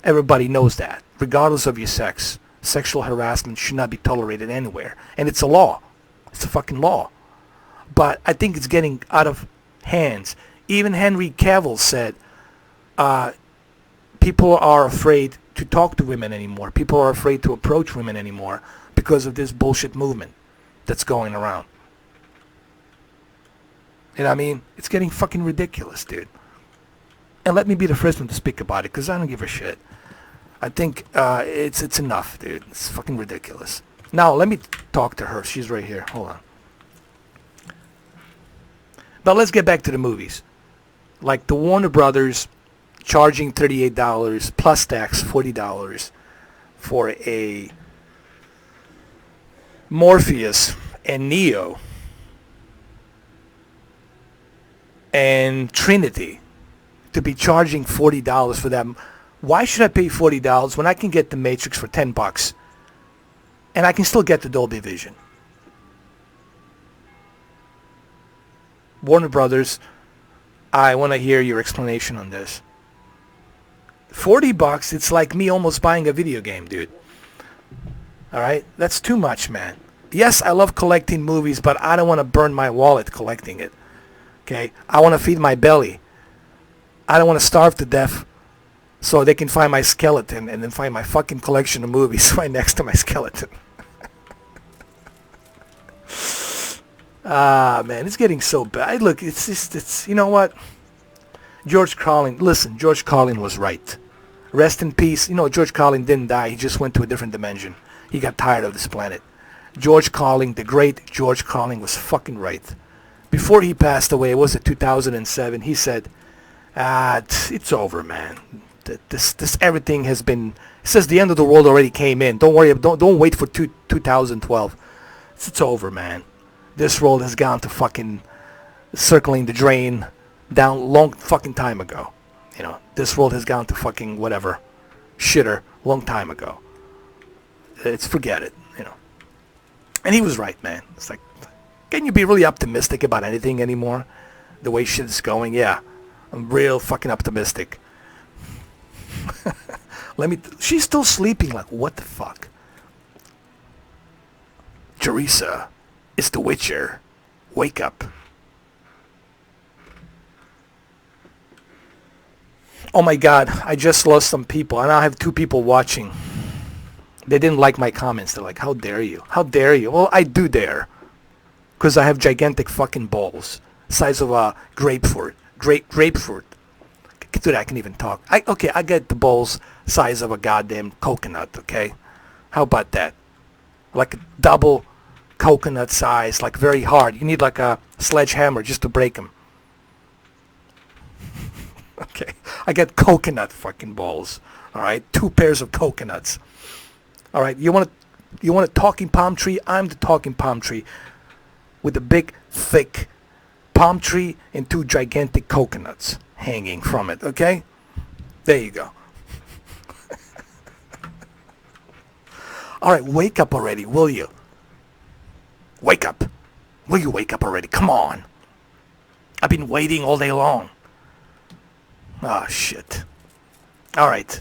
Everybody knows that. Regardless of your sex, sexual harassment should not be tolerated anywhere. And it's a law. It's a fucking law. But I think it's getting out of hands. Even Henry Cavill said, people are afraid to talk to women anymore. People are afraid to approach women anymore because of this bullshit movement that's going around. You know what I mean? It's getting fucking ridiculous, dude. And let me be the first one to speak about it because I don't give a shit. I think it's enough, dude. It's fucking ridiculous. Now, let me talk to her. She's right here. Hold on. But let's get back to the movies. Like the Warner Brothers charging $38 plus tax, $40 for a Morpheus and Neo and Trinity to be charging $40 for them. Why should I pay $40 when I can get the Matrix for $10 and I can still get the Dolby Vision? Warner Brothers, I want to hear your explanation on this. $40, it's like me almost buying a video game, dude. Alright? That's too much, man. Yes, I love collecting movies, but I don't want to burn my wallet collecting it. Okay? I want to feed my belly. I don't want to starve to death so they can find my skeleton and then find my fucking collection of movies right next to my skeleton. Ah, man, it's getting so bad. Look, it's you know what? George Carlin, listen, George Carlin was right. Rest in peace. You know, George Carlin didn't die. He just went to a different dimension. He got tired of this planet. George Carlin, the great George Carlin, was fucking right. Before he passed away, it was in 2007, he said, it's over, man. This everything has been, he says the end of the world already came in. Don't worry, don't wait for 2012. It's over, man. This world has gone to fucking circling the drain down long fucking time ago. You know, this world has gone to fucking whatever, shitter, long time ago. Forget it, you know. And he was right, man. It's like, can you be really optimistic about anything anymore? The way shit is going, yeah. I'm real fucking optimistic. She's still sleeping, like, what the fuck? Teresa, it's the Witcher. Wake up. Oh my god, I just lost some people. I now have 2 people watching. They didn't like my comments. They're like, how dare you? How dare you? Well, I do dare. Because I have gigantic fucking balls. Size of a grapefruit. Grapefruit. Dude, I can even talk. I get the balls size of a goddamn coconut, okay? How about that? Like a double coconut size, like very hard. You need like a sledgehammer just to break them. Okay, I got coconut fucking balls. All right, 2 pairs of coconuts. All right, you want a talking palm tree? I'm the talking palm tree, with a big, thick palm tree and 2 gigantic coconuts hanging from it. Okay, there you go. All right, wake up already, will you? Wake up. Will you wake up already? Come on. I've been waiting all day long. Ah, shit. Alright.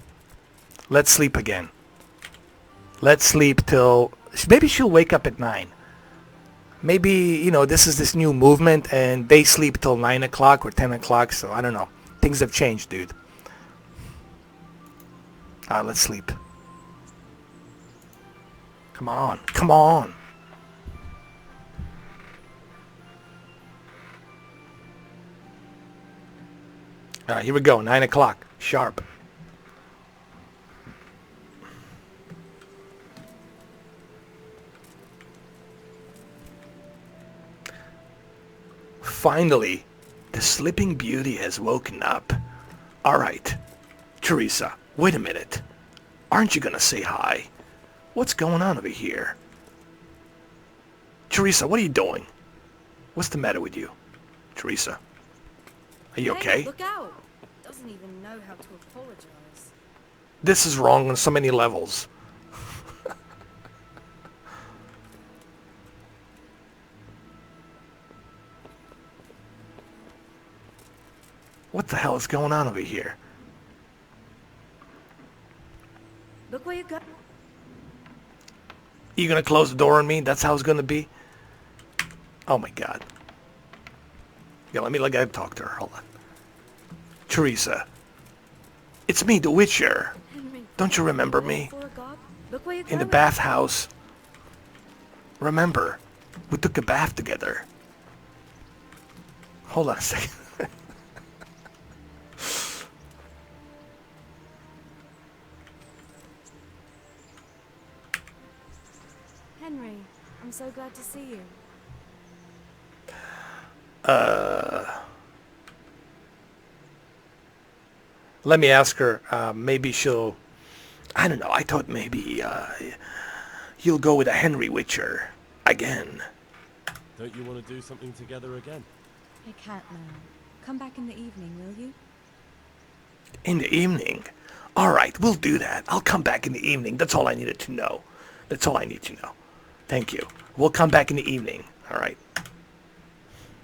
Let's sleep again. Let's sleep till... Maybe she'll wake up at 9. Maybe, you know, this is this new movement and they sleep till 9 o'clock or 10 o'clock, so I don't know. Things have changed, dude. Let's sleep. Come on. Come on. Alright, here we go. 9 o'clock. Sharp. Finally, the Sleeping Beauty has woken up. Alright. Teresa, wait a minute. Aren't you gonna say hi? What's going on over here? Teresa, what are you doing? What's the matter with you? Teresa? Are you okay? Hey, look out! Doesn't even know how to apologize. This is wrong on so many levels. What the hell is going on over here? Look where you go. You gonna close the door on me? That's how it's gonna be? Oh my god. Yeah, let me talk to her. Hold on. Teresa. It's me, the Witcher. Henry, Don't you remember me? for a god? Look where you're In the going. bathhouse. Remember, we took a bath together. Hold on a second. Henry, I'm so glad to see you. Let me ask her. Maybe she'll... I don't know. I thought maybe you'll go with a Henry Witcher again. Don't you want to do something together again? I can't now. Come back in the evening, will you? In the evening? Alright, we'll do that. I'll come back in the evening. That's all I needed to know. That's all I need to know. Thank you. We'll come back in the evening. Alright.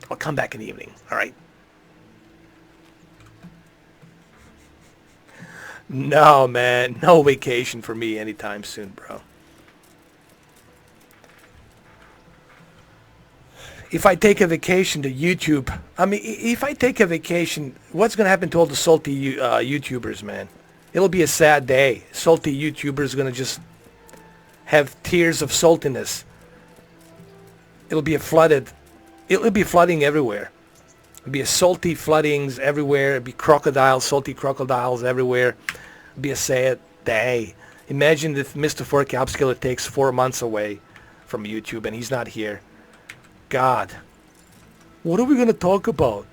I'll come back in the evening. Alright. No, man. No vacation for me anytime soon, bro. If I take a vacation to YouTube, I mean, if I take a vacation, what's going to happen to all the salty YouTubers, man? It'll be a sad day. Salty YouTubers gonna just have tears of saltiness. It'll be it'll be flooding everywhere. It'll be a salty floodings everywhere. It'll be salty crocodiles everywhere. It'll be a sad day. Imagine if Mr. 4K Upscaler takes 4 months away from YouTube and he's not here. God. What are we gonna talk about?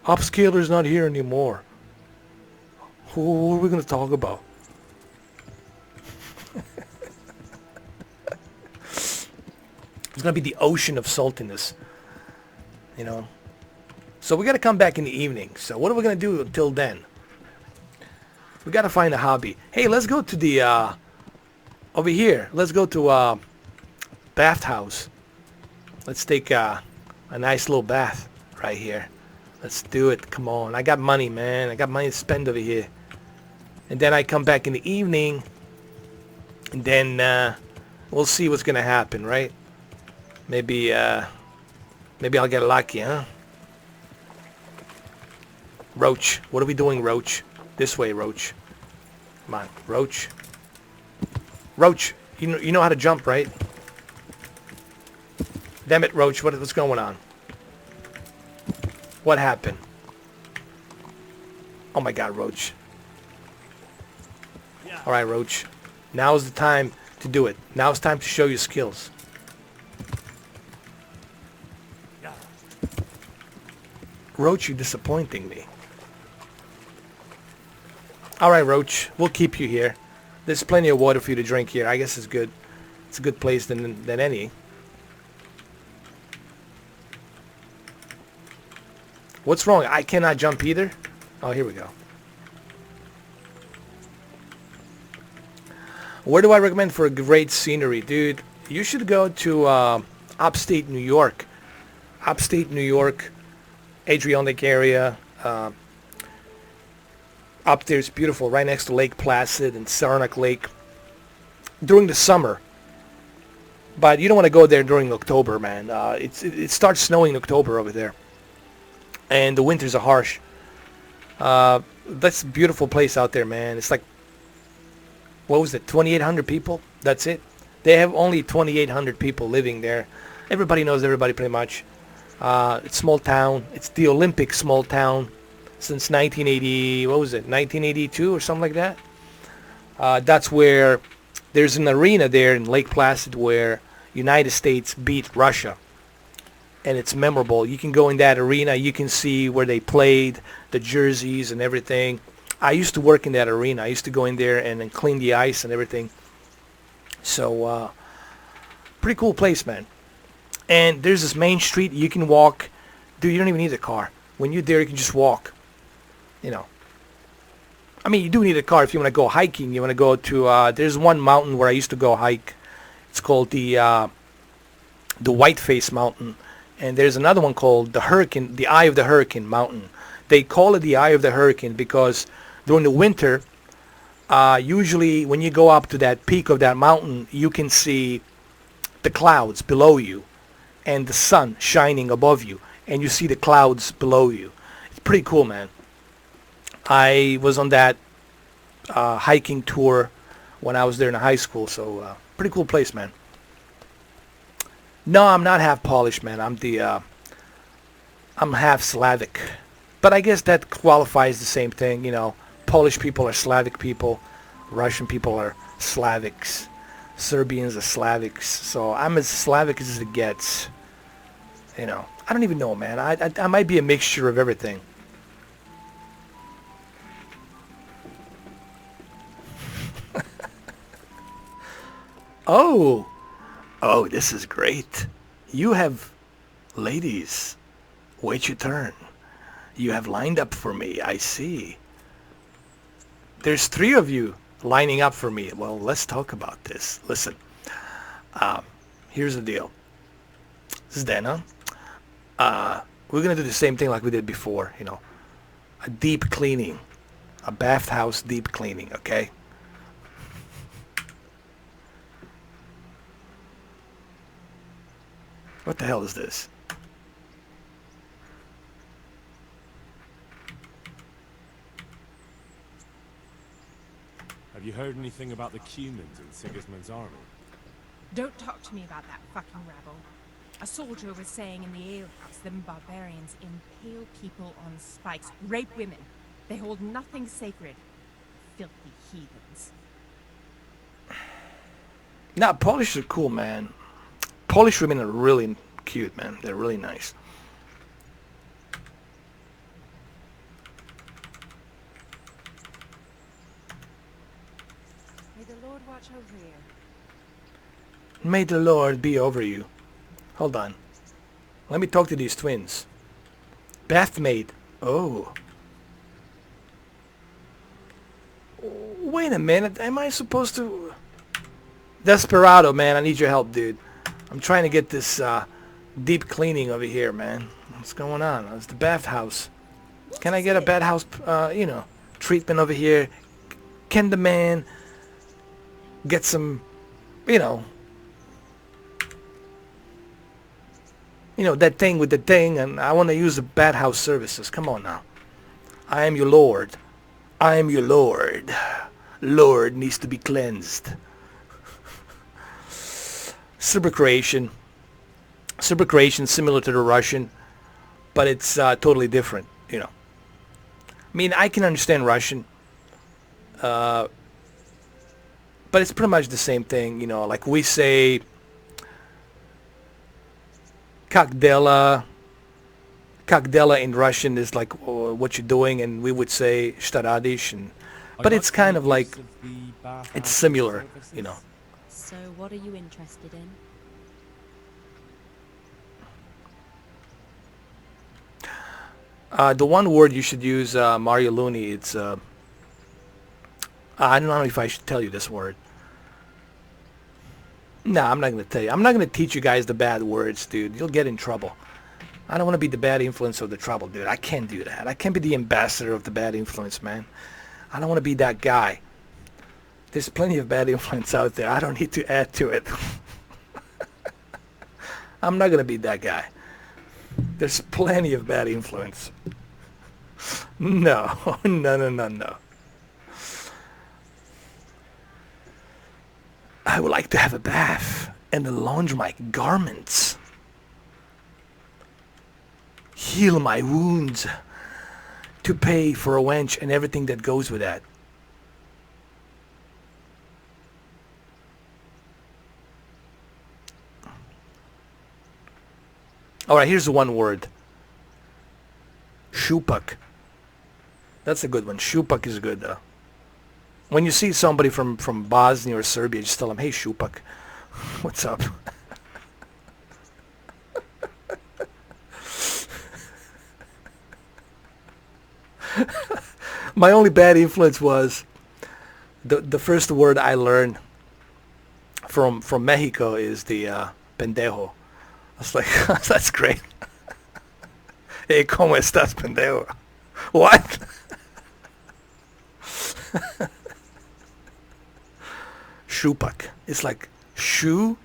Upscaler's not here anymore. What are we gonna talk about? It's gonna be the ocean of saltiness, you know. So we gotta come back in the evening. So what are we gonna do until then? We gotta find a hobby. Hey, let's go to the over here. Let's go to bathhouse. Let's take a nice little bath right here. Let's do it. Come on, I got money, man. I got money to spend over here. And then I come back in the evening, and then we'll see what's gonna happen, right? Maybe I'll get lucky, huh? Roach. What are we doing, Roach? This way, Roach. Come on, Roach. Roach, you know how to jump, right? Damn it, Roach, what's going on? What happened? Oh my God, Roach. Alright, Roach. Now's the time to do it. Now it's time to show your skills. Roach, you're disappointing me. Alright, Roach. We'll keep you here. There's plenty of water for you to drink here. I guess it's good. It's a good place than any. What's wrong? I cannot jump either? Oh, here we go. Where do I recommend for a great scenery? Dude, you should go to upstate New York. Upstate New York, Adirondack area. Up there, it's beautiful, right next to Lake Placid and Saranac Lake. During the summer. But you don't want to go there during October, man. It starts snowing in October over there. And the winters are harsh. That's a beautiful place out there, man. It's like, what was it, 2,800 people? That's it. They have only 2,800 people living there. Everybody knows everybody pretty much. It's small town. It's the Olympic small town since 1980. What was it? 1982 or something like that. That's where there's an arena there in Lake Placid where United States beat Russia, and it's memorable. You can go in that arena. You can see where they played, the jerseys and everything. I used to work in that arena. I used to go in there and then clean the ice and everything. So, pretty cool place, man. And there's this main street you can walk. Dude, you don't even need a car. When you're there, you can just walk. You know. I mean, you do need a car if you want to go hiking. You want to go to, there's one mountain where I used to go hike. It's called the Whiteface Mountain. And there's another one called the Eye of the Hurricane Mountain. They call it the Eye of the Hurricane because during the winter, usually when you go up to that peak of that mountain, you can see the clouds below you and the sun shining above you, and you see the clouds below you. It's pretty cool, man. I was on that hiking tour when I was there in high school, so pretty cool place, man. No, I'm not half Polish, man. I'm half Slavic. But I guess that qualifies the same thing, you know. Polish people are Slavic people. Russian people are Slavics. Serbians are Slavics. So I'm as Slavic as it gets. You know, I don't even know, man. I might be a mixture of everything. Oh, this is great. You have, ladies, wait your turn. You have lined up for me, I see. There's 3 of you lining up for me. Well, let's talk about this. Listen, here's the deal. Zdena, we're going to do the same thing like we did before, you know. A deep cleaning. A bathhouse deep cleaning, okay? What the hell is this? Have you heard anything about the Cumans in Sigismund's army? Don't talk to me about that fucking rabble. A soldier was saying in the alehouse them barbarians impale people on spikes, rape women. They hold nothing sacred. Filthy heathens. Nah, Polish are cool, man. Polish women are really cute, man. They're really nice. May the Lord watch over you. May the Lord be over you. Hold on. Let me talk to these twins. Bathmaid. Oh. Wait a minute. Am I supposed to... Desperado, man. I need your help, dude. I'm trying to get this deep cleaning over here, man. What's going on? It's the bathhouse. Can I get a bathhouse, you know, treatment over here? Can the man get some, you know, that thing with the thing, and I want to use the bathhouse services. Come on now. I am your Lord. I am your Lord. Lord needs to be cleansed. Cyber creation similar to the Russian, but it's totally different, you know. I mean, I can understand Russian, but it's pretty much the same thing, you know. Like we say, Kakdela in Russian is like what you're doing, and we would say Shtaradish, and but it's kind of like it's similar, you know. So what are you interested in? The one word you should use, Mario Looney, it's I don't know if I should tell you this word. Nah, I'm not going to tell you. I'm not going to teach you guys the bad words, dude. You'll get in trouble. I don't want to be the bad influence of the trouble, dude. I can't do that. I can't be the ambassador of the bad influence, man. I don't want to be that guy. There's plenty of bad influence out there. I don't need to add to it. I'm not going to be that guy. There's plenty of bad influence. No. No. I would like to have a bath and laundry my garments. Heal my wounds. To pay for a wench and everything that goes with that. Alright, here's the one word. Shupak. That's a good one. Shupak is good though. When you see somebody from Bosnia or Serbia, just tell them, hey Shupak, what's up? My only bad influence was the first word I learned from Mexico is the pendejo. I was like, that's great. Hey, ¿cómo estás, pendejo? What? Shupak. It's like shoe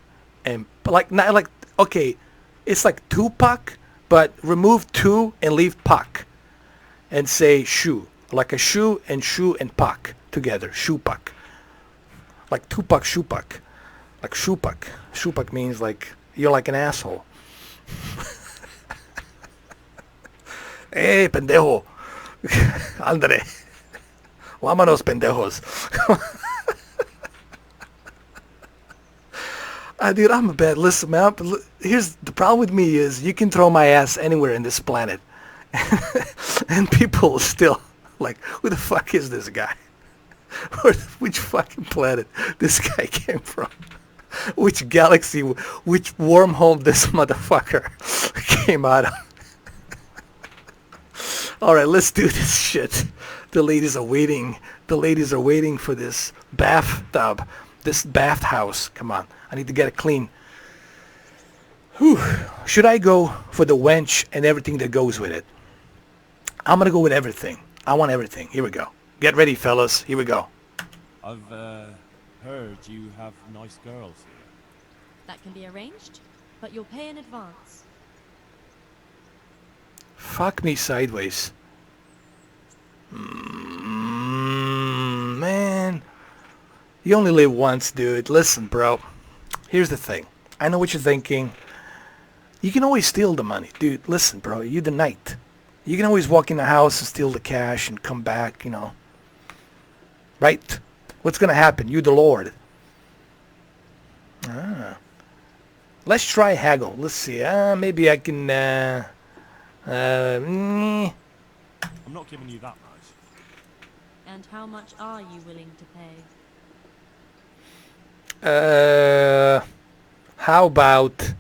and like not like okay. It's like Tupac, but remove two and leave pak, and say shoe, like a shoe and pak together. Shupak. Like Tupac, Shupak. Like Shupak. Shupak means like you're like an asshole. Hey, pendejo. Andre. Vámonos, pendejos. Dude, I'm a bad listener, man. Here's the problem with me is you can throw my ass anywhere in this planet. And people will still like, who the fuck is this guy? Or which fucking planet this guy came from? Which galaxy, which wormhole this motherfucker came out of? Alright, let's do this shit. The ladies are waiting. The ladies are waiting for this bathtub. This bathhouse. Come on. I need to get it clean. Whew. Should I go for the wench and everything that goes with it? I'm going to go with everything. I want everything. Here we go. Get ready, fellas. Here we go. I've heard you have nice girls here. That can be arranged, but you'll pay in advance. Fuck me sideways. Man. You only live once, dude. Listen, bro. Here's the thing. I know what you're thinking. You can always steal the money. Dude, listen, bro. You're the knight. You can always walk in the house and steal the cash and come back, you know. Right? What's going to happen? You're the lord. Ah. Let's try haggle. Let's see. Maybe I can... I'm not giving you that much. And how much are you willing to pay? How about...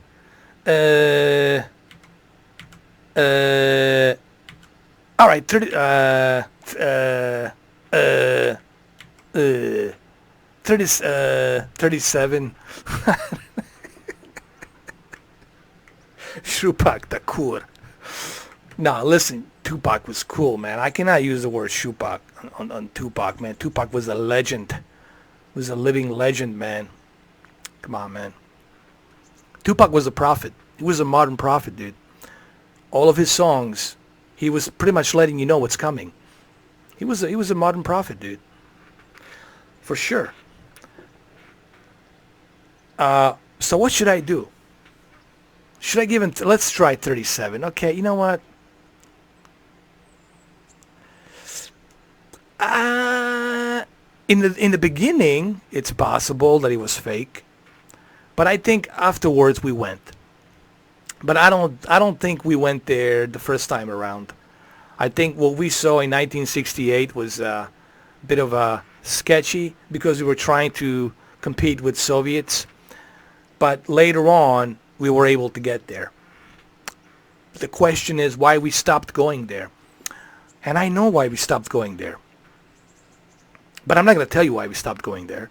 all right, 30... 37. Shupak Takur. Nah, listen, Tupac was cool, man. I cannot use the word Shupak on Tupac, man. Tupac was a legend. Was a living legend, man. Come on, man. Tupac was a prophet. He was a modern prophet, dude. All of his songs, he was pretty much letting you know what's coming. He was a modern prophet, dude. For sure. So what should I do? Should I give him... let's try 37. Okay, you know what? In the beginning, it's possible that he was fake. But I think afterwards we went. But I don't think we went there the first time around. I think what we saw in 1968 was a bit of a sketchy because we were trying to compete with Soviets. But later on, we were able to get there. The question is why we stopped going there. And I know why we stopped going there. But I'm not going to tell you why we stopped going there.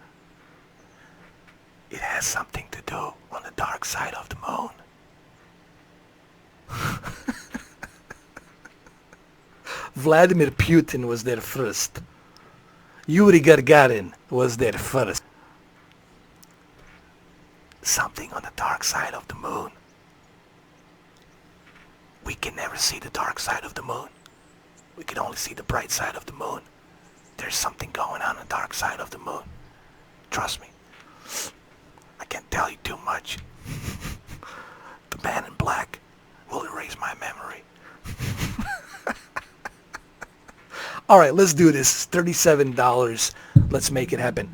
It has something to do on the dark side of the moon. Vladimir Putin was there first. Yuri Gagarin was there first. Something on the dark side of the moon. We can never see the dark side of the moon. We can only see the bright side of the moon. There's something going on the dark side of the moon. Trust me. I can't tell you too much. The man in black will erase my memory. Alright, let's do this. $37. Let's make it happen.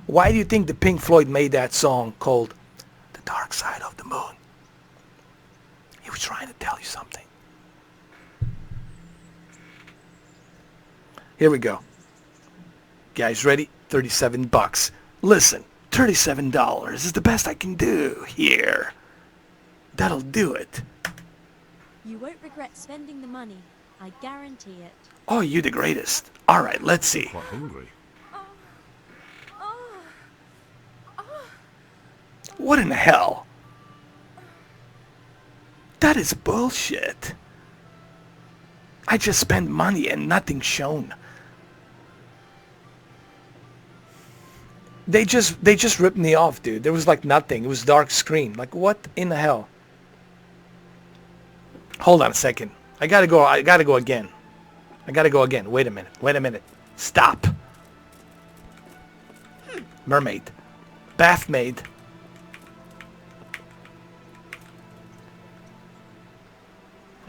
Why do you think the Pink Floyd made that song called The Dark Side of the Moon? He was trying to tell you something. Here we go. Guys, ready? $37. Listen, $37 is the best I can do here. That'll do it. You won't regret spending the money. I guarantee it. Oh, you're the greatest. All right, let's see. Quite hungry. What in the hell? That is bullshit. I just spent money and nothing shown. They just ripped me off, dude. There was like nothing. It was dark screen. Like what in the hell? Hold on a second. I gotta go again. Wait a minute. Stop. Mermaid. Bath maid.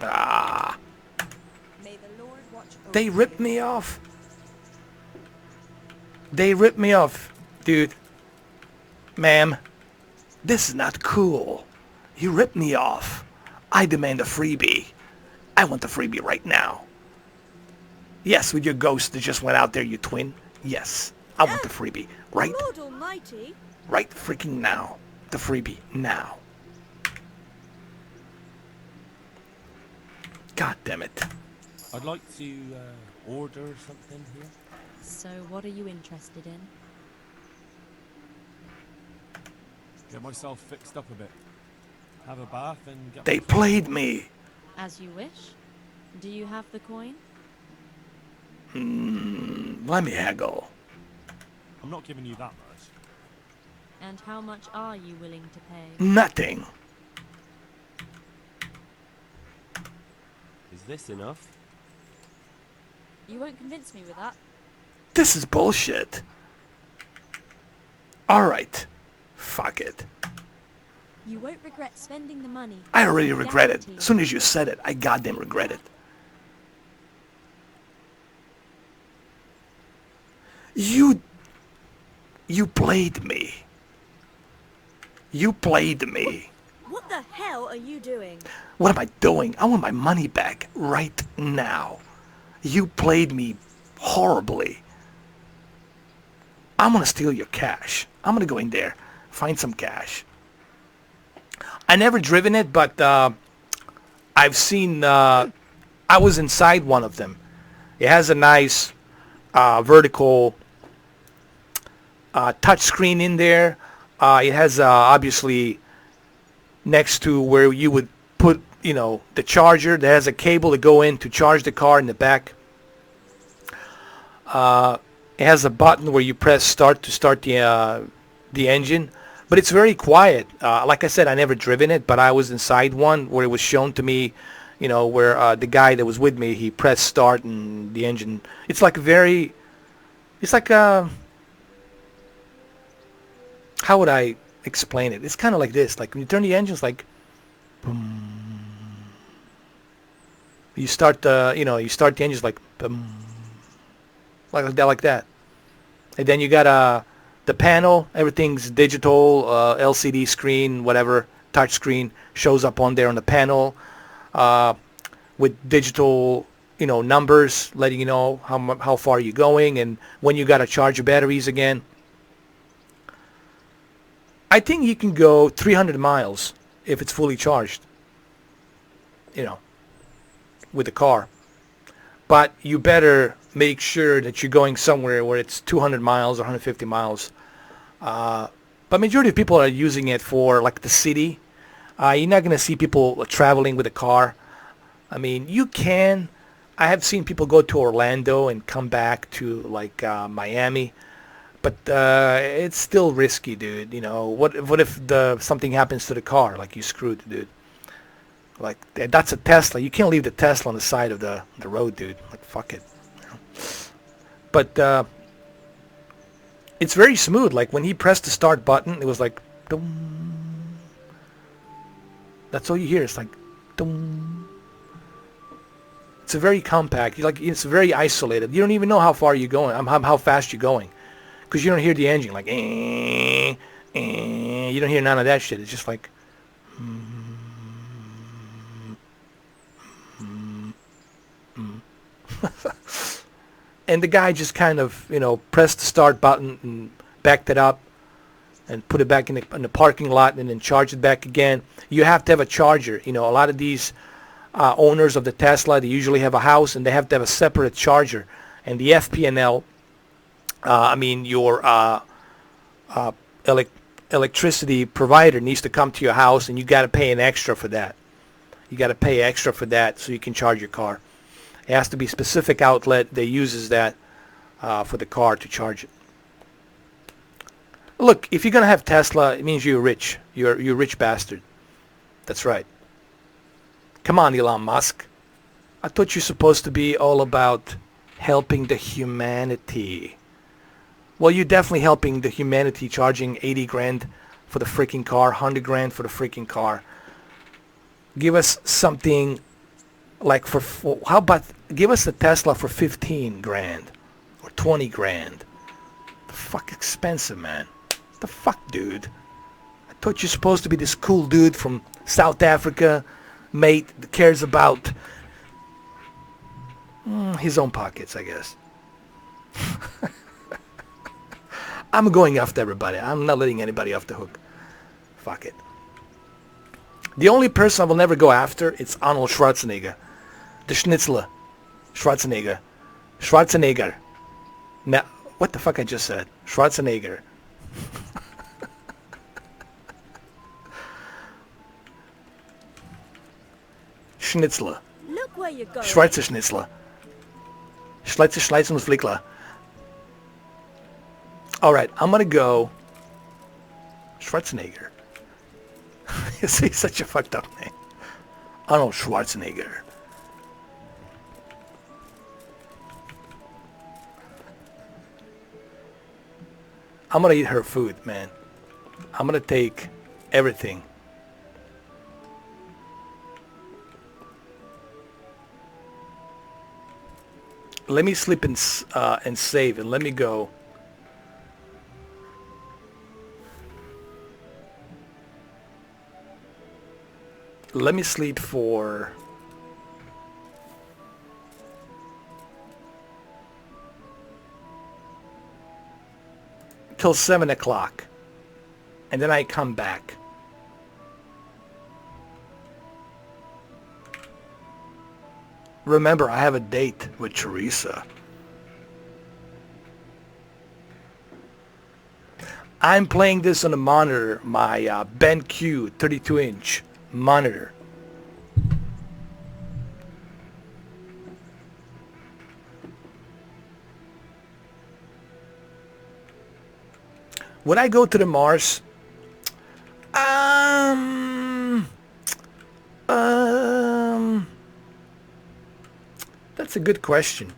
Ah. May the Lord watch over They ripped me off. Dude. Ma'am. This is not cool. You ripped me off. I demand a freebie. I want the freebie right now. Yes, with your ghost that just went out there, you twin. Yes, I want the freebie. Right? Lord Almighty. Right freaking now. The freebie now. God damn it. I'd like to order something here. So what are you interested in? Get myself fixed up a bit. Have a bath and get... They played me. As you wish. Do you have the coin? Let me haggle. I'm not giving you that much. And how much are you willing to pay? Nothing. Is this enough? You won't convince me with that. This is bullshit. Alright. Fuck it. You won't regret spending the money. I already regret it. Guarantee As soon as you said it, I goddamn regret it. You played me. You played me. What the hell are you doing? What am I doing? I want my money back right now. You played me horribly. I'm gonna steal your cash. I'm gonna go in there, find some cash. I never driven it, but I've seen. I was inside one of them. It has a nice vertical touch screen in there. It has obviously next to where you would put, the charger. There has a cable to go in to charge the car in the back. It has a button where you press start to start the engine. But it's very quiet. Like I said, I never driven it, but I was inside one where it was shown to me, where the guy that was with me, he pressed start and the engine. It's like how would I explain it? It's kind of like this. Like when you turn the engine, it's like, boom. You start the engine, it's like, boom. Like that. And then you got the panel, everything's digital, LCD screen, whatever, touch screen shows up on there on the panel with digital, numbers letting you know how far you're going and when you got to charge your batteries again. I think you can go 300 miles if it's fully charged, with the car. But you better make sure that you're going somewhere where it's 200 miles or 150 miles. But majority of people are using it for like the city. You're not going to see people traveling with a car. I mean, you can. I have seen people go to Orlando and come back to like Miami. But it's still risky, dude. What if something happens to the car? Like you screwed, dude. Like that's a Tesla. You can't leave the Tesla on the side of the road, dude. Like fuck it. But it's very smooth. Like when he pressed the start button, it was like, dum. That's all you hear. It's like, dum. It's a very compact. It's very isolated. You don't even know how far you're going. How fast you're going, because you don't hear the engine like. You don't hear none of that shit. It's just like. And the guy just kind of, pressed the start button and backed it up and put it back in the parking lot and then charged it back again. You have to have a charger. A lot of these owners of the Tesla, they usually have a house and they have to have a separate charger. And the FP&L, your electricity provider needs to come to your house, and you got to pay an extra for that. You got to pay extra for that so you can charge your car. It has to be a specific outlet that uses that for the car to charge it. Look, if you're gonna have Tesla, it means you're rich. You're a rich bastard. That's right. Come on, Elon Musk. I thought you're supposed to be all about helping the humanity. Well, you're definitely helping the humanity, charging 80 grand for the freaking car, 100 grand for the freaking car. Give us something. Like how about give us a Tesla for 15 grand or 20 grand? The fuck expensive, man. The fuck, dude. I thought you're supposed to be this cool dude from South Africa, mate, that cares about his own pockets, I guess. I'm going after everybody. I'm not letting anybody off the hook. Fuck it. The only person I will never go after, it's Arnold Schwarzenegger. The Schnitzler. Schwarzenegger. Now, what the fuck I just said? Schwarzenegger. Schnitzler. Look where you're going. Schweizer Schnitzler. Schleitzen und Flickler. Alright, I'm gonna go Schwarzenegger. He's such a fucked up name. Arnold Schwarzenegger. I'm gonna eat her food, man. I'm gonna take everything. Let me sleep and save, and let me go. Let me sleep for till 7 o'clock, and then I come back. Remember, I have a date with Teresa. I'm playing this on a monitor, my BenQ 32-inch monitor. Would I go to the Mars? That's a good question.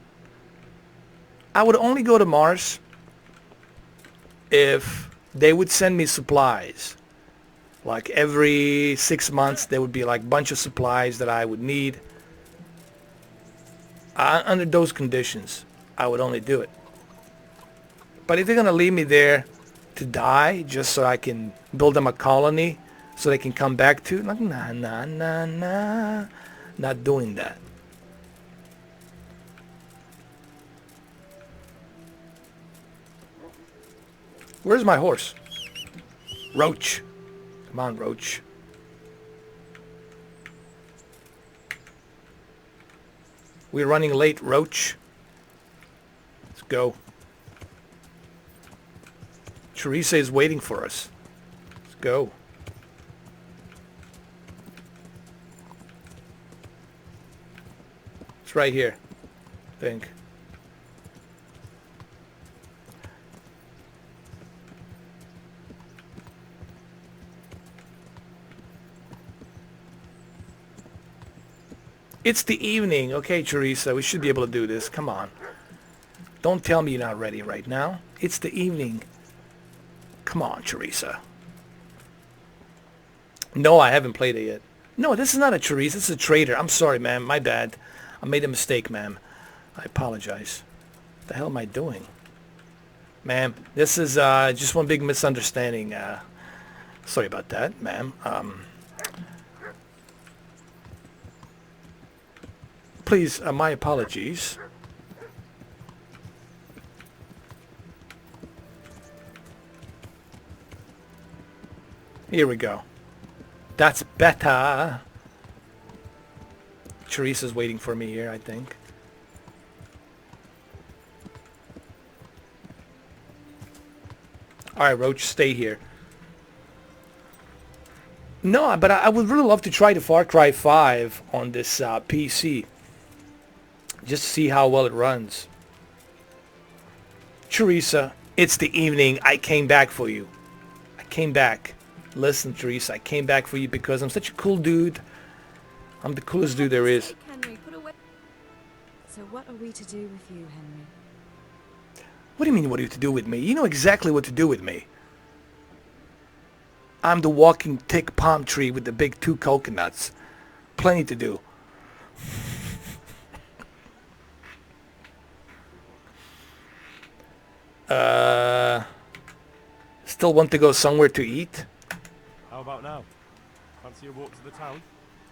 I would only go to Mars if they would send me supplies. Like every 6 months, there would be like a bunch of supplies that I would need. Under those conditions, I would only do it. But if they're going to leave me there to die just so I can build them a colony so they can come back to, like, nah. Not doing that. Where's my horse? Roach. Come on, Roach. We're running late, Roach. Let's go. Teresa is waiting for us. Let's go. It's right here, I think. It's the evening. Okay, Teresa, we should be able to do this. Come on. Don't tell me you're not ready right now. It's the evening. Come on, Teresa. No, I haven't played it yet. No, this is not a Teresa. This is a trader. I'm sorry, ma'am. My bad. I made a mistake, ma'am. I apologize. What the hell am I doing? Ma'am, this is just one big misunderstanding. Sorry about that, ma'am. Please, my apologies. Here we go. That's better. Teresa's waiting for me here, I think. Alright, Roach, stay here. No, but I would really love to try the Far Cry 5 on this PC. Just to see how well it runs. Teresa, it's the evening. I came back for you. I came back. Listen, Teresa, I came back for you because I'm such a cool dude. I'm the coolest dude there is. Henry, put away. So what are we to do with you, Henry? What do you mean, what are you to do with me? You know exactly what to do with me. I'm the walking thick palm tree with the big 2 coconuts. Plenty to do. Still want to go somewhere to eat? How about now? Fancy a walk to the town?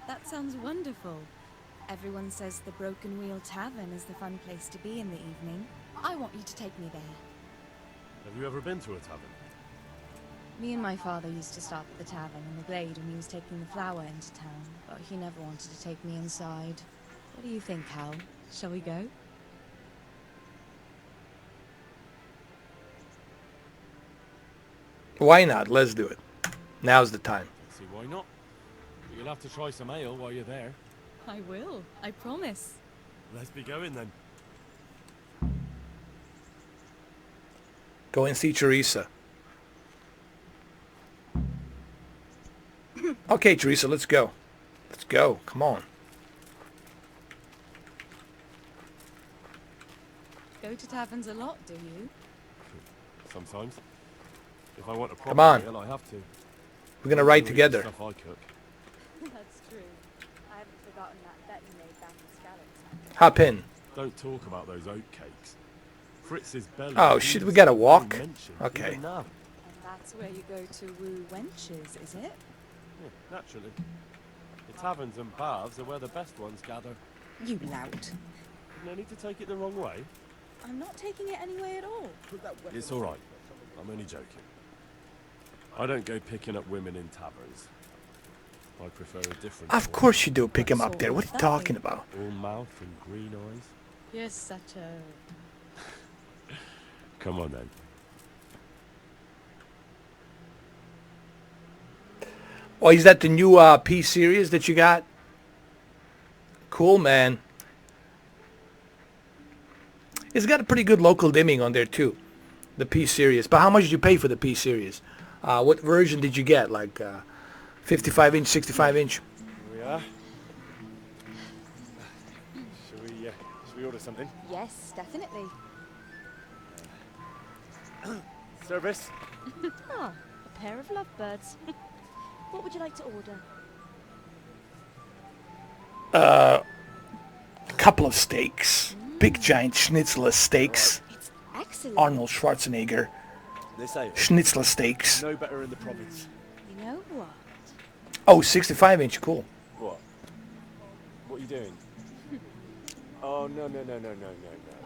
That sounds wonderful. Everyone says the Broken Wheel Tavern is the fun place to be in the evening. I want you to take me there. Have you ever been to a tavern? Me and my father used to stop at the tavern in the Glade when he was taking the flour into town, but he never wanted to take me inside. What do you think, Hal? Shall we go? Why not? Let's do it. Now's the time. See why not? But you'll have to try some ale while you're there. I will. I promise. Let's be going then. Go and see Teresa. Okay, Teresa, let's go. Let's go. Come on. Go to taverns a lot, do you? Sometimes. If I want a Come proper on. meal, I have to. We're gonna ride Eat the together. Stuff I cook. That's true. I haven't forgotten that bet you made back in Scallop's. Hop in. Don't talk about those oatcakes. Fritz's belly. Oh is shit, we easy, gotta no walk? mention, Okay. even now. And that's where you go to woo wenches, is it? Yeah, naturally. The taverns and baths are where the best ones gather. You lout. No need to take it the wrong way. I'm not taking it any way at all. It's all right. I'm only joking. I don't go picking up women in taverns. I prefer a different. Of sort. course you do. Pick him up there. What are you talking about? All mouth and green eyes. You're such a... Come on then. Oh, is that the new P series that you got? Cool, man. It's got a pretty good local dimming on there too, the P series. But how much did you pay for the P series? What version did you get? Like 55 inch, 65 inch? Here we are. Should we order something? Yes, definitely. Service? Ah, a pair of lovebirds. What would you like to order? A couple of steaks. Big giant schnitzler steaks. It's excellent. Arnold Schwarzenegger. They say Schnitzler steaks. no better in the province. You know what? Oh, 65 inch. Cool. What? What are you doing? Oh no.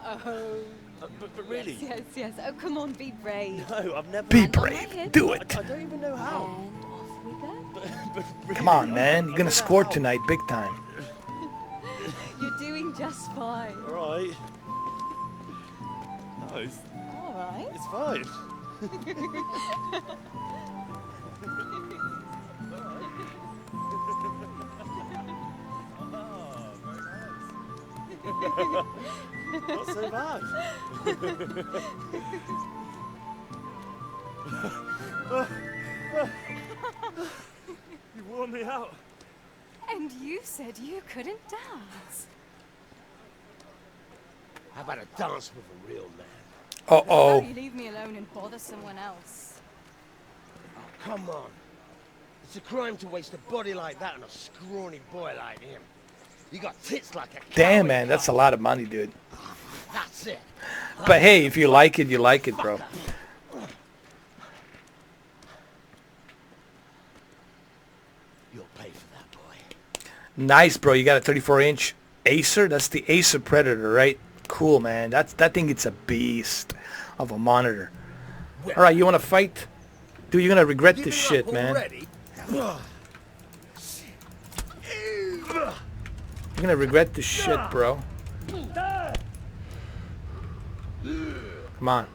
Oh, But really? yes. Oh, come on, be brave. No, I've never. Be Hand on my brave. hip. Do I it. don't even know how. And off we go. But really, Come on, man. You're gonna score tonight, big time. You're doing just fine. All right. No, All right. it's fine. Not so bad. You wore me out. And you said you couldn't dance. How about a dance with a real man? How Uh-oh. you leave me alone and bother someone else? Oh, come on. It's a crime to waste a body like that on a scrawny boy like him. You got tits like a cow. Damn, man. That's a lot of money, dude. That's it. But hey, if you like it, you like it, bro. You'll pay for that, boy. Nice, bro. You got a 34 inch Acer? That's the Acer Predator, right? Cool, man. That thing, it's a beast of a monitor. All right, you want to fight? Dude, you're going to regret this shit, man. You're going to regret this shit, bro. Come on.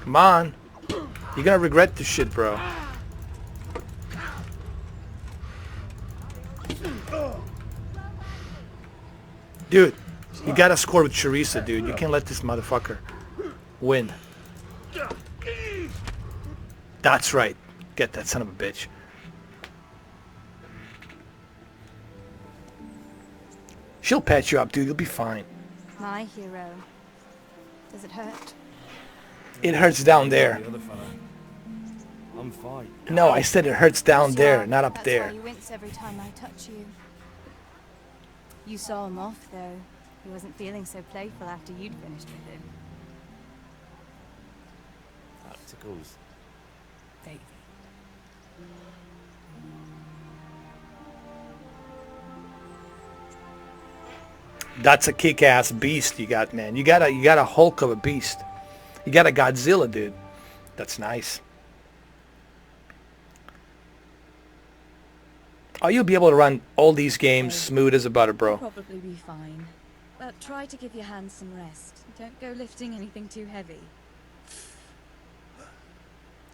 Come on. You're going to regret this shit, bro. Dude, you got to score with Charissa, dude. You can't let this motherfucker win. That's right. Get that son of a bitch. She'll patch you up, dude. You'll be fine. My hero. Does it hurt? It hurts down there. The other fella. I'm fine. No, I said it hurts down So, there, not up that's there. why you wince every time I touch you. You saw him off, though. He wasn't feeling so playful after you'd finished with him. That tickles. Davey. That's a kick-ass beast you got, man. You got a Hulk of a beast. You got a Godzilla, dude. That's nice. Oh, you'll be able to run all these games smooth as a butter, bro. You'll probably be fine. But try to give your hands some rest. Don't go lifting anything too heavy.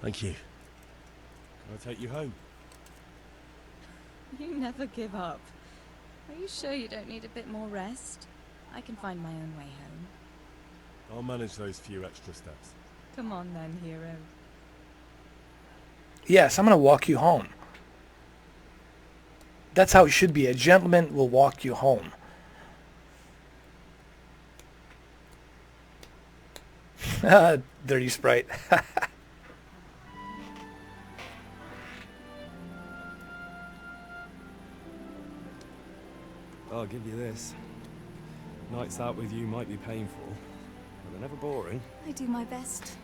Thank you. Can I take you home? You never give up. Are you sure you don't need a bit more rest? I can find my own way home. I'll manage those few extra steps. Come on then, hero. Yes, I'm gonna walk you home. That's how it should be. A gentleman will walk you home. Dirty Sprite. I'll give you this. Nights out with you might be painful, but they're never boring. I do my best.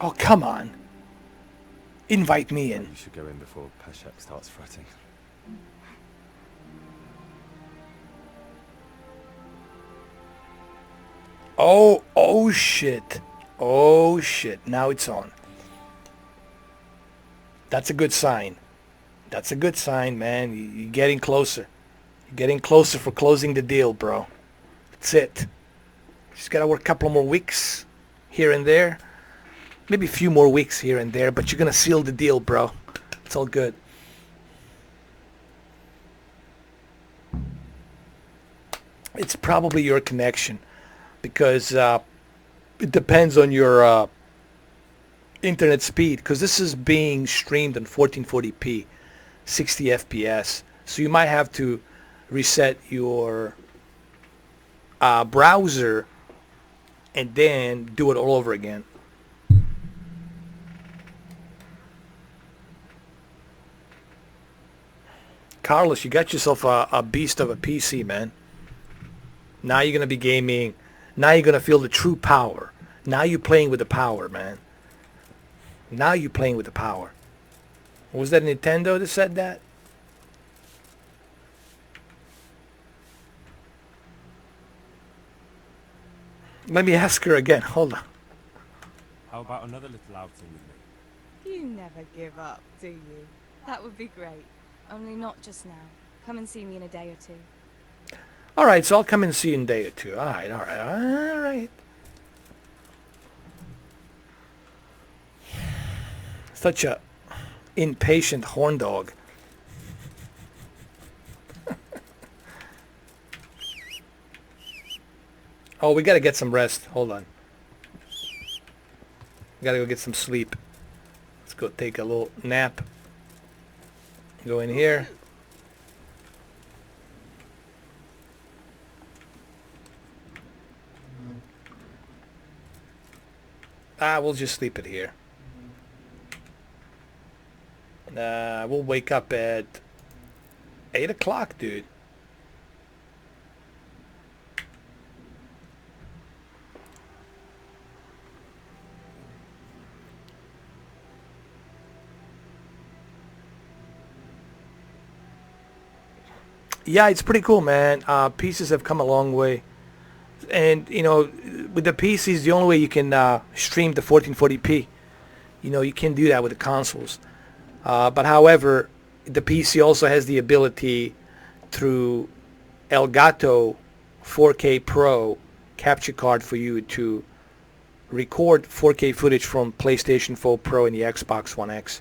Oh, come on. Invite me in. You should go in before Peshek starts fretting. Oh shit. Oh shit. Now it's on. That's a good sign. That's a good sign, man. You're getting closer. You're getting closer for closing the deal, bro. That's it. Just gotta work a couple more weeks here and there. Maybe a few more weeks here and there, but you're gonna seal the deal, bro. It's all good. It's probably your connection, because it depends on your internet speed, because this is being streamed on 1440p, 60 FPS. So you might have to reset your browser and then do it all over again. Carlos, you got yourself a beast of a PC, man. Now you're going to be gaming. Now you're going to feel the true power. Now you're playing with the power, man. Now you're playing with the power. Was that Nintendo that said that? Let me ask her again. Hold on. How about another little outing with me? You never give up, do you? That would be great. Only not just now. Come and see me in a day or two. All right, so I'll come and see you in a day or two. All right, all right, all right. Such a impatient horn dog. Oh, we gotta get some rest. Hold on. We gotta go get some sleep. Let's go take a little nap. Go in here. We'll just sleep it here. We'll wake up at 8 o'clock, dude. Yeah, it's pretty cool, man. PCs have come a long way. And, you know, with the PCs, the only way you can stream to 1440p. You know, you can't do that with the consoles. But however, the PC also has the ability through Elgato 4K Pro capture card for you to record 4K footage from PlayStation 4 Pro and the Xbox One X.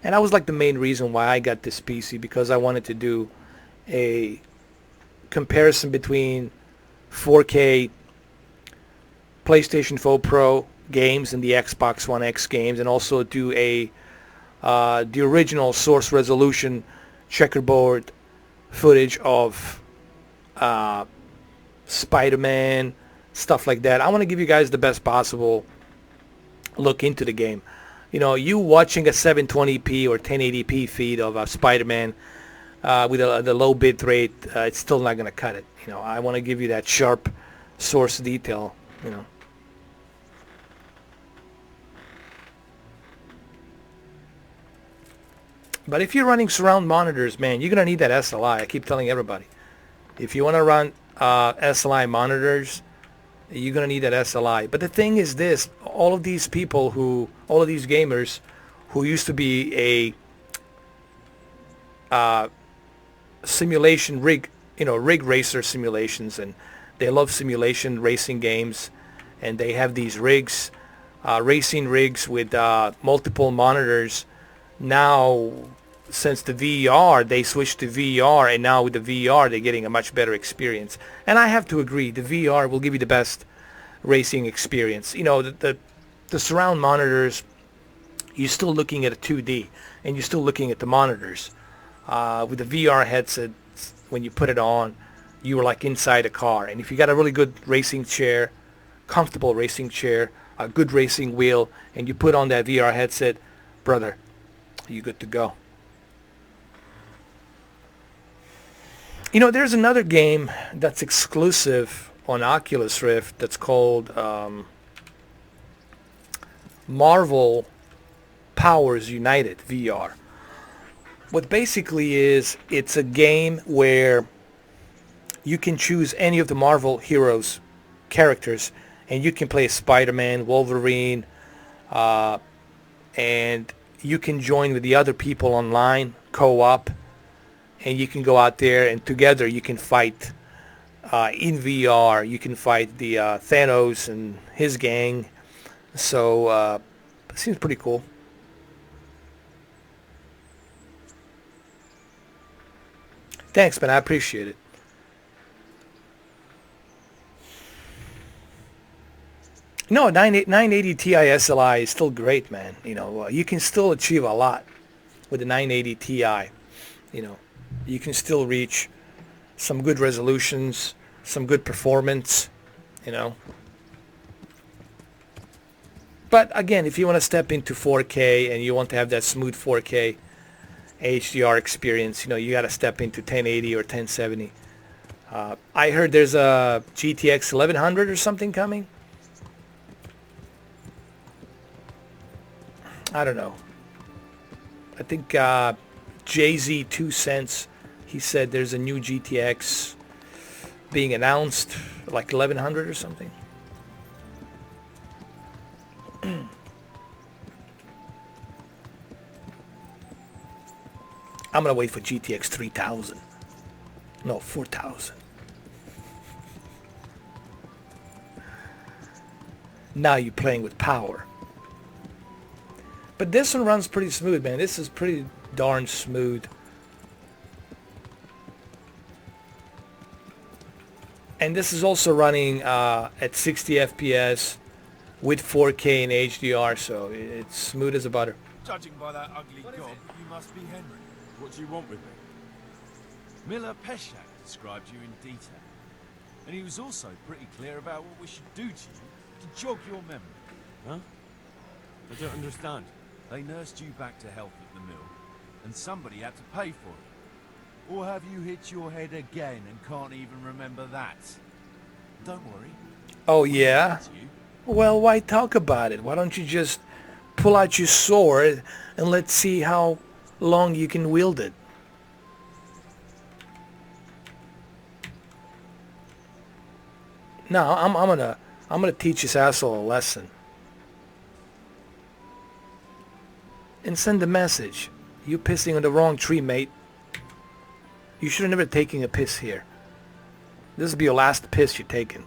And that was like the main reason why I got this PC, because I wanted to do a comparison between 4K PlayStation 4 Pro games and the Xbox One X games, and also do a the original source resolution checkerboard footage of Spider-Man, stuff like that. I want to give you guys the best possible look into the game. You know, you watching a 720p or 1080p feed of Spider-Man with the low bit rate, it's still not going to cut it. You know, I want to give you that sharp source detail, you know. But if you're running surround monitors, man, you're going to need that SLI. I keep telling everybody. If you want to run SLI monitors, you're going to need that SLI. But the thing is this, all of these people all of these gamers who used to be a simulation rig racer simulations, and they love simulation racing games, and they have these rigs, racing rigs with multiple monitors. Now, since the VR, they switched to VR, and now with the VR, they're getting a much better experience. And I have to agree, the VR will give you the best racing experience. You know, the surround monitors, you're still looking at a 2D, and you're still looking at the monitors. With the VR headset, when you put it on, you were like inside a car. And if you got a really good racing chair, comfortable racing chair, a good racing wheel, and you put on that VR headset, brother, you good to go. You know, there's another game that's exclusive on Oculus Rift that's called Marvel Powers United VR. What basically is, it's a game where you can choose any of the Marvel heroes characters, and you can play Spider-Man, Wolverine, and you can join with the other people online, co-op, and you can go out there and together you can fight in VR. You can fight the Thanos and his gang. So it seems pretty cool. Thanks, man. I appreciate it. No, 980 Ti SLI is still great, man. You know, you can still achieve a lot with the 980 Ti. You know, you can still reach some good resolutions, some good performance, you know. But again, if you want to step into 4K and you want to have that smooth 4K HDR experience, you know, you got to step into 1080 or 1070. I heard there's a GTX 1100 or something coming. I don't know. I think Jay-Z 2 Cents, he said there's a new GTX being announced, like 1100 or something. I'm gonna wait for GTX 3000. No, 4000. Now you're playing with power. But this one runs pretty smooth, man. This is pretty darn smooth. And this is also running at 60 FPS with 4K and HDR, so it's smooth as a butter. Judging by that ugly gob, you must be Henry. What do you want with me? Miller Peshak described you in detail. And he was also pretty clear about what we should do to you to jog your memory. Huh? I don't understand. They nursed you back to health at the mill, and somebody had to pay for it. Or have you hit your head again and can't even remember that? Don't worry. Oh, yeah? Well, why talk about it? Why don't you just pull out your sword and let's see how long you can wield it? No, I'm gonna teach this asshole a lesson. And send a message. You pissing on the wrong tree, mate. You should have never taken a piss here. This will be your last piss you're taking.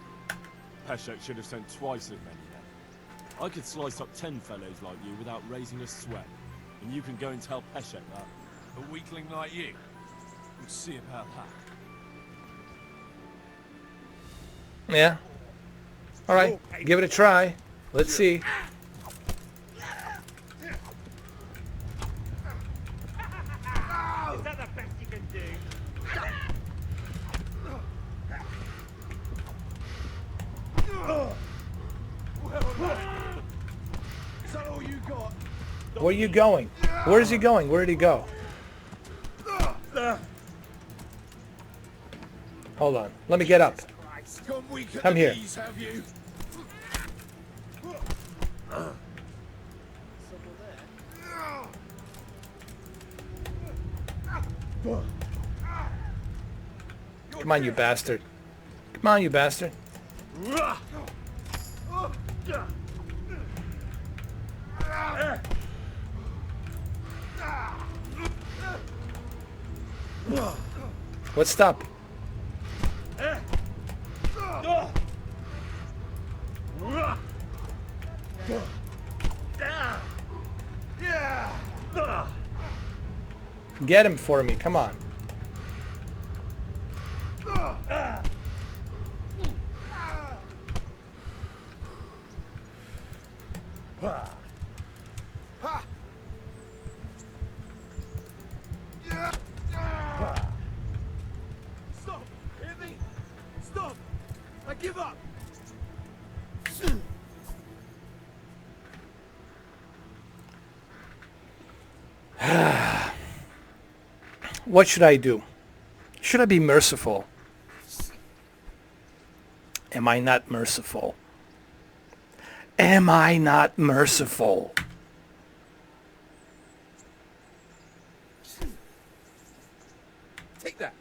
Peshek should have sent twice as many then. I could slice up 10 fellows like you without raising a sweat. And you can go and tell Peshek that. A weakling like you. We'll see about that. Yeah? Alright, give it a try. Let's see. Where are you going? Where is he going? Where did he go? Hold on. Let me get up. Come here. Come on, you bastard. Come on, you bastard. What's up? Get him for me, come on. Stop! Hear me? Stop! I give up! What should I do? Should I be merciful? Am I not merciful? Am I not merciful? Take that.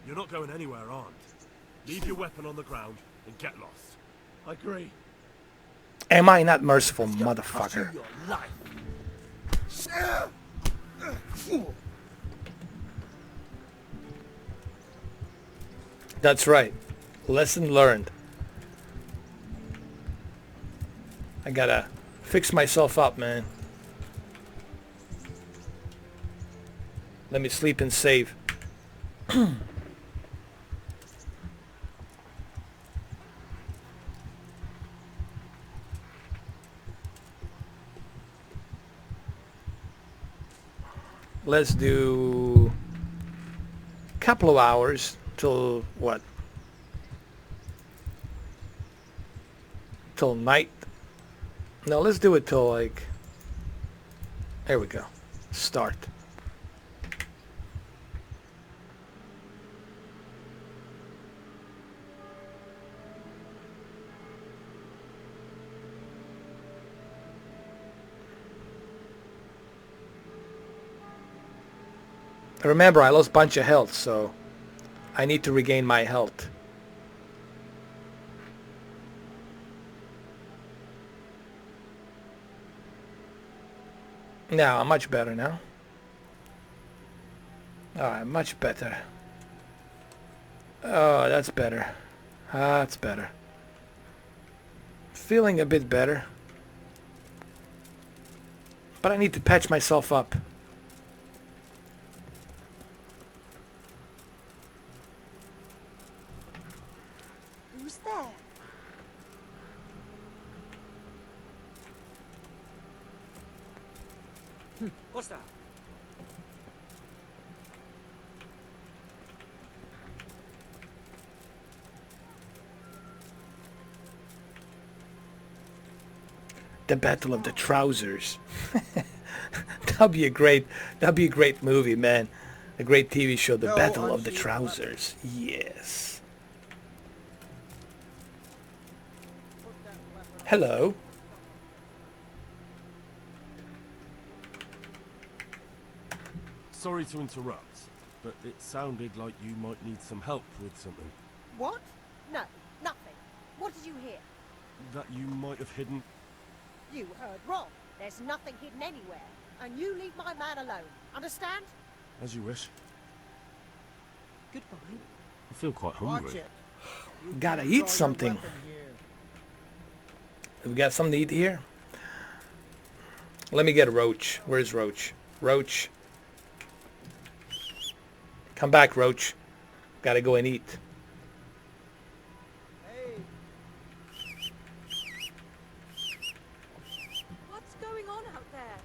You're not going anywhere, aren't you? Leave your weapon on the ground and get lost. I agree. Am I not merciful, motherfucker? Your life. That's right. Lesson learned. I gotta fix myself up, man. Let me sleep and save. Let's do a couple of hours till what? Till night? No, let's do it till like... There we go. Start. Remember, I lost a bunch of health, so I need to regain my health. Now, I'm much better now. Alright, much better. Oh, that's better. That's better. Feeling a bit better. But I need to patch myself up. Who's there? What's that? The Battle of the Trousers. That'd be a great movie, man. A great TV show, The Battle of the Trousers. Yes. Hello. Sorry to interrupt, but it sounded like you might need some help with something. What? No, nothing. What did you hear? That you might have hidden. You heard wrong. There's nothing hidden anywhere. And you leave my man alone. Understand? As you wish. Goodbye. I feel quite hungry. Gotta eat something. We got something to eat here? Let me get a Roach. Where's Roach? Roach. Come back, Roach. Gotta go and eat. What's going on out there?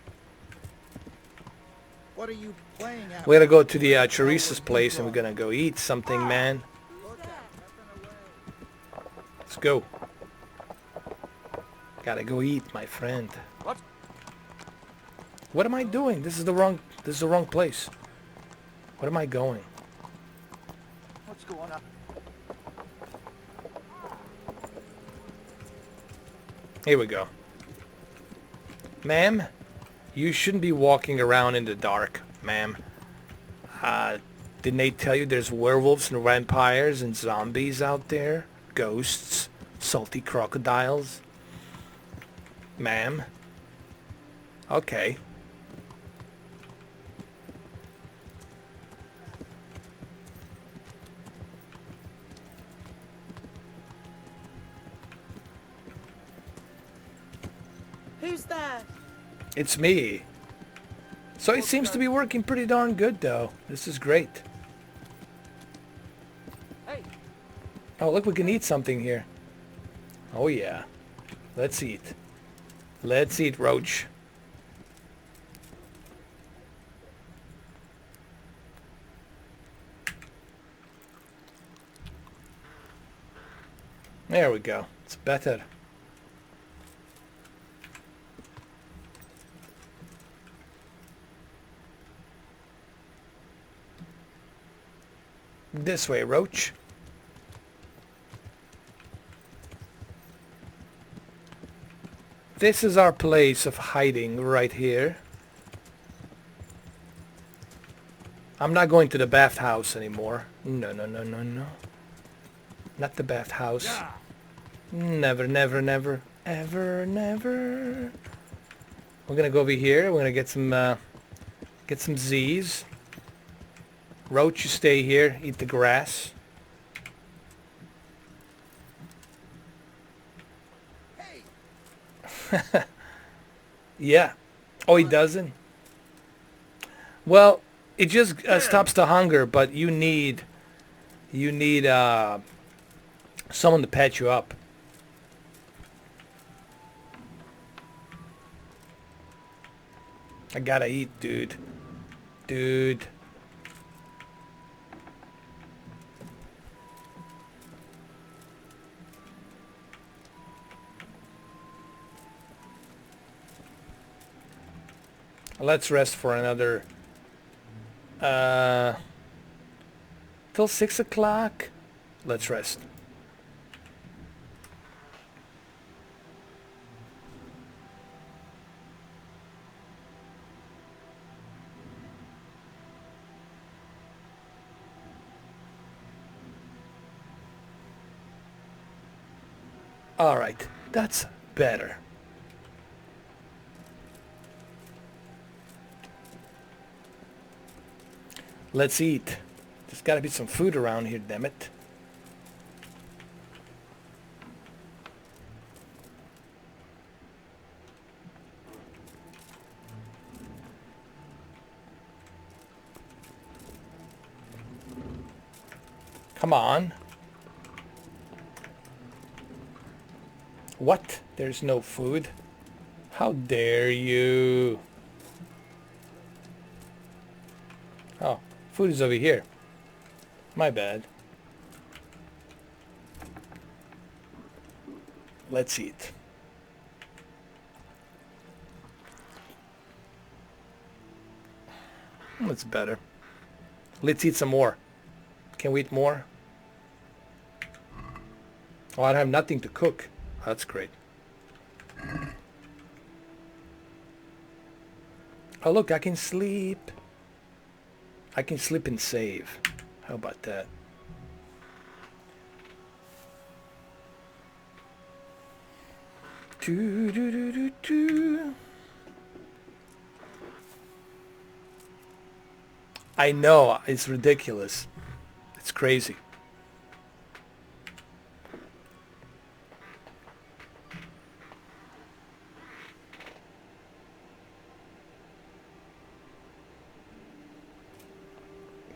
What are you playing at? We're gonna go to the Chorice's place and we're gonna go eat something, man. Who's there? Let's go. Gotta go eat, my friend. What? What am I doing? This is the wrong place. What am I going? What's going on? Here we go. Ma'am, you shouldn't be walking around in the dark, ma'am. Didn't they tell you there's werewolves and vampires and zombies out there? Ghosts, salty crocodiles? Ma'am? Okay. Who's there? It's me. So it seems to be working pretty darn good, though. This is great. Hey. Oh, look, we can eat something here. Oh, yeah. Let's eat. Let's eat, Roach. There we go. It's better. This way, Roach. This is our place of hiding right here. I'm not going to the bathhouse anymore. No, no, no, no, no. Not the bathhouse. Never, never, never, ever, never. We're gonna go over here. We're gonna get some Z's. Roach, you stay here. Eat the grass. Yeah. Oh, he doesn't? Well, it just stops the hunger, but you need someone to patch you up. I gotta eat, dude. Dude. Let's rest for another till 6 o'clock. Let's rest. All right, that's better. Let's eat. There's got to be some food around here, damn it. Come on. What? There's no food? How dare you? Oh, food is over here. My bad. Let's eat. That's better. Let's eat some more. Can we eat more? Oh, I have nothing to cook. That's great. Oh, look, I can sleep. I can sleep and save. How about that? Do, do, do, do, do. I know, it's ridiculous. It's crazy.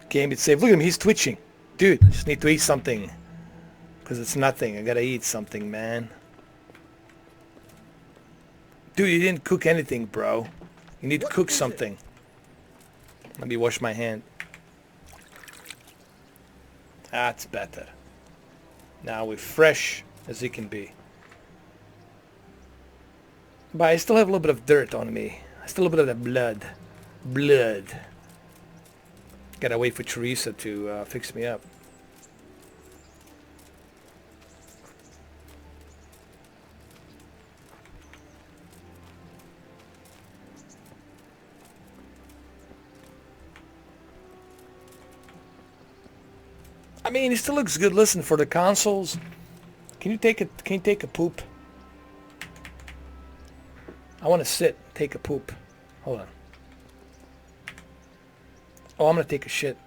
Game it safe. Look at him, he's twitching. Dude, I just need to eat something. Because it's nothing. I gotta eat something, man. Dude, you didn't cook anything, bro. You need to cook something. Let me wash my hand. That's better. Now we're fresh as it can be. But I still have a little bit of dirt on me. I still have a little bit of the blood. Gotta wait for Teresa to fix me up. I mean, it still looks good. Listen, for the consoles, can you take a poop? I want to sit, take a poop. Hold on. Oh, I'm gonna take a shit.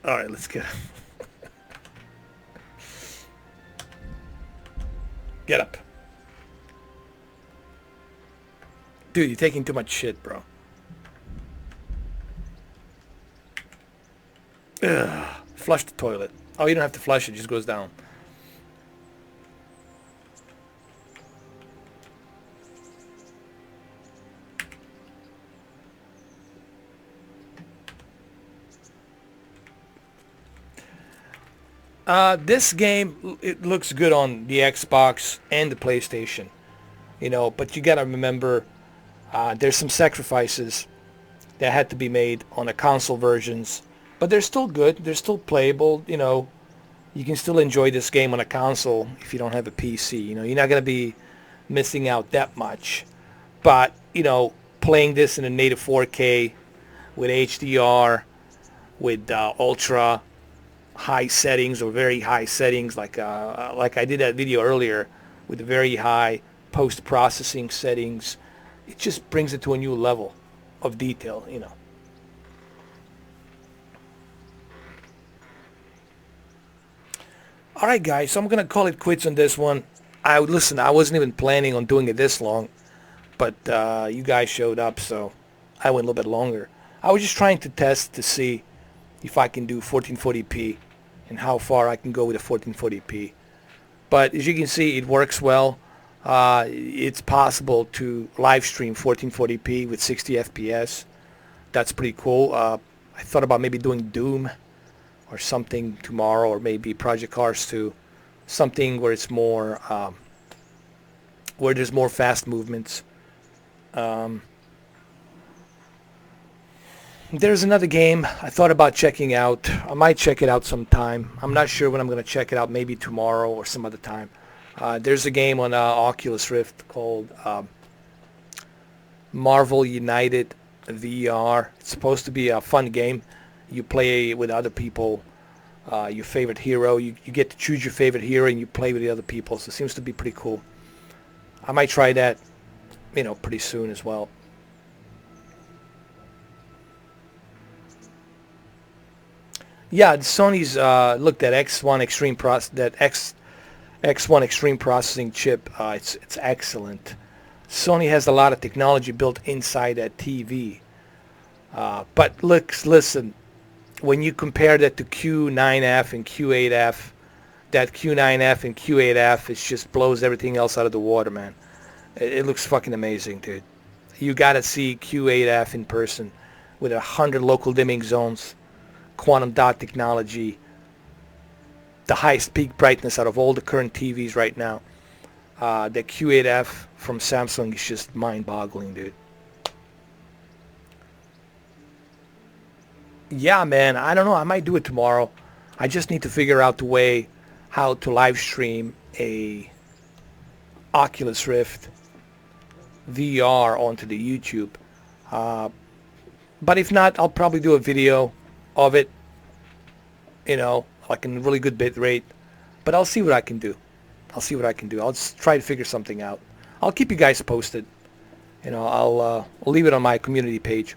All right, let's get up. Get up. Dude, you're taking too much shit, bro. Ugh. Flush the toilet. Oh, you don't have to flush it, it just goes down. This game, it looks good on the Xbox and the PlayStation, you know, but you gotta remember there's some sacrifices that had to be made on the console versions, but they're still good. They're still playable, you know. You can still enjoy this game on a console if you don't have a PC. You know, you're not gonna be missing out that much. But, you know, playing this in a native 4K with HDR, with ultra high settings or very high settings, like I did that video earlier with the very high post-processing settings, it just brings it to a new level of detail, you know. All right, guys, so I'm gonna call it quits on this one. I wasn't even planning on doing it this long, but you guys showed up, so I went a little bit longer. I was just trying to test to see if I can do 1440p and how far I can go with a 1440p. But as you can see, it works well. It's possible to live stream 1440p with 60 FPS. That's pretty cool. I thought about maybe doing Doom or something tomorrow, or maybe Project Cars 2, something where it's more, where there's more fast movements. There's another game I thought about checking out. I might check it out sometime. I'm not sure when I'm going to check it out, maybe tomorrow or some other time. There's a game on Oculus Rift called Marvel United VR. It's supposed to be a fun game. You play with other people, your favorite hero. You get to choose your favorite hero and you play with the other people. So it seems to be pretty cool. I might try that, you know, pretty soon as well. Yeah, Sony's looked at X1 Extreme Processing chip. It's excellent. Sony has a lot of technology built inside that TV. But listen, when you compare that to Q9F and Q8F, that Q9F and Q8F, it just blows everything else out of the water, man. It looks fucking amazing, dude. You gotta see Q8F in person with 100 local dimming zones, quantum dot technology, the highest peak brightness out of all the current TVs right now. The Q8F from Samsung is just mind-boggling, dude. Yeah, man, I don't know. I might do it tomorrow. I just need to figure out the way how to live stream a Oculus Rift VR onto the YouTube. But if not, I'll probably do a video of it, you know, like in really good bit rate. But I'll see what I can do. I'll just try to figure something out. I'll keep you guys posted. You know, I'll leave it on my community page.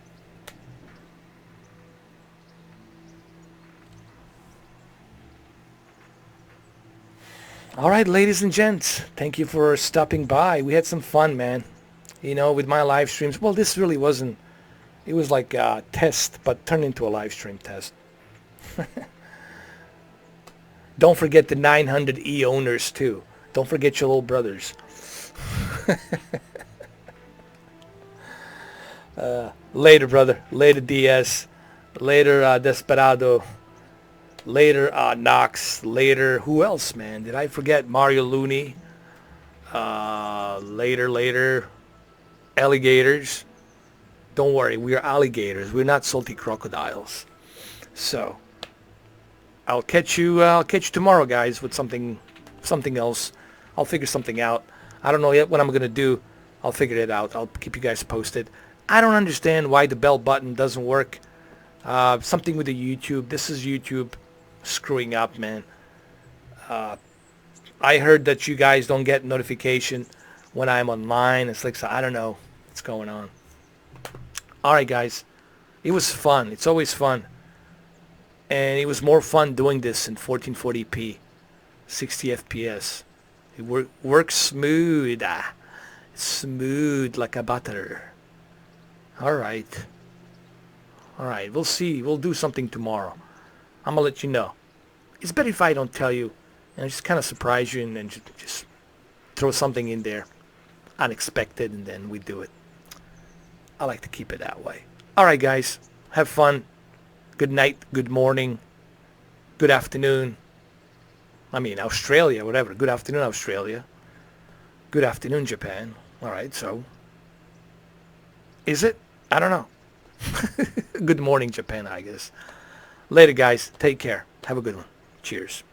All right, ladies and gents, thank you for stopping by. We had some fun, man. You know, with my live streams. Well, this really wasn't. It was like a test, but turned into a live stream test. Don't forget the 900E owners, too. Don't forget your little brothers. Later, brother. Later, DS. Later, Desperado. Later, Nox. Later, who else, man? Did I forget Mario Looney? Later. Alligators. Don't worry, we are alligators. We're not salty crocodiles. So, I'll catch you tomorrow, guys, with something else. I'll figure something out. I don't know yet what I'm gonna do. I'll figure it out. I'll keep you guys posted. I don't understand why the bell button doesn't work. Something with the YouTube. This is YouTube screwing up, man. I heard that you guys don't get notification when I'm online. It's like, so I don't know what's going on. All right, guys. It was fun. It's always fun. And it was more fun doing this in 1440p, 60 FPS. It works smooth. Smooth like a butter. All right. We'll see. We'll do something tomorrow. I'm going to let you know. It's better if I don't tell you and just kind of surprise you and then just throw something in there unexpected and then we do it. I like to keep it that way. All right, guys. Have fun. Good night. Good morning. Good afternoon. I mean, Australia, whatever. Good afternoon, Australia. Good afternoon, Japan. All right, so. Is it? I don't know. Good morning, Japan, I guess. Later, guys. Take care. Have a good one. Cheers.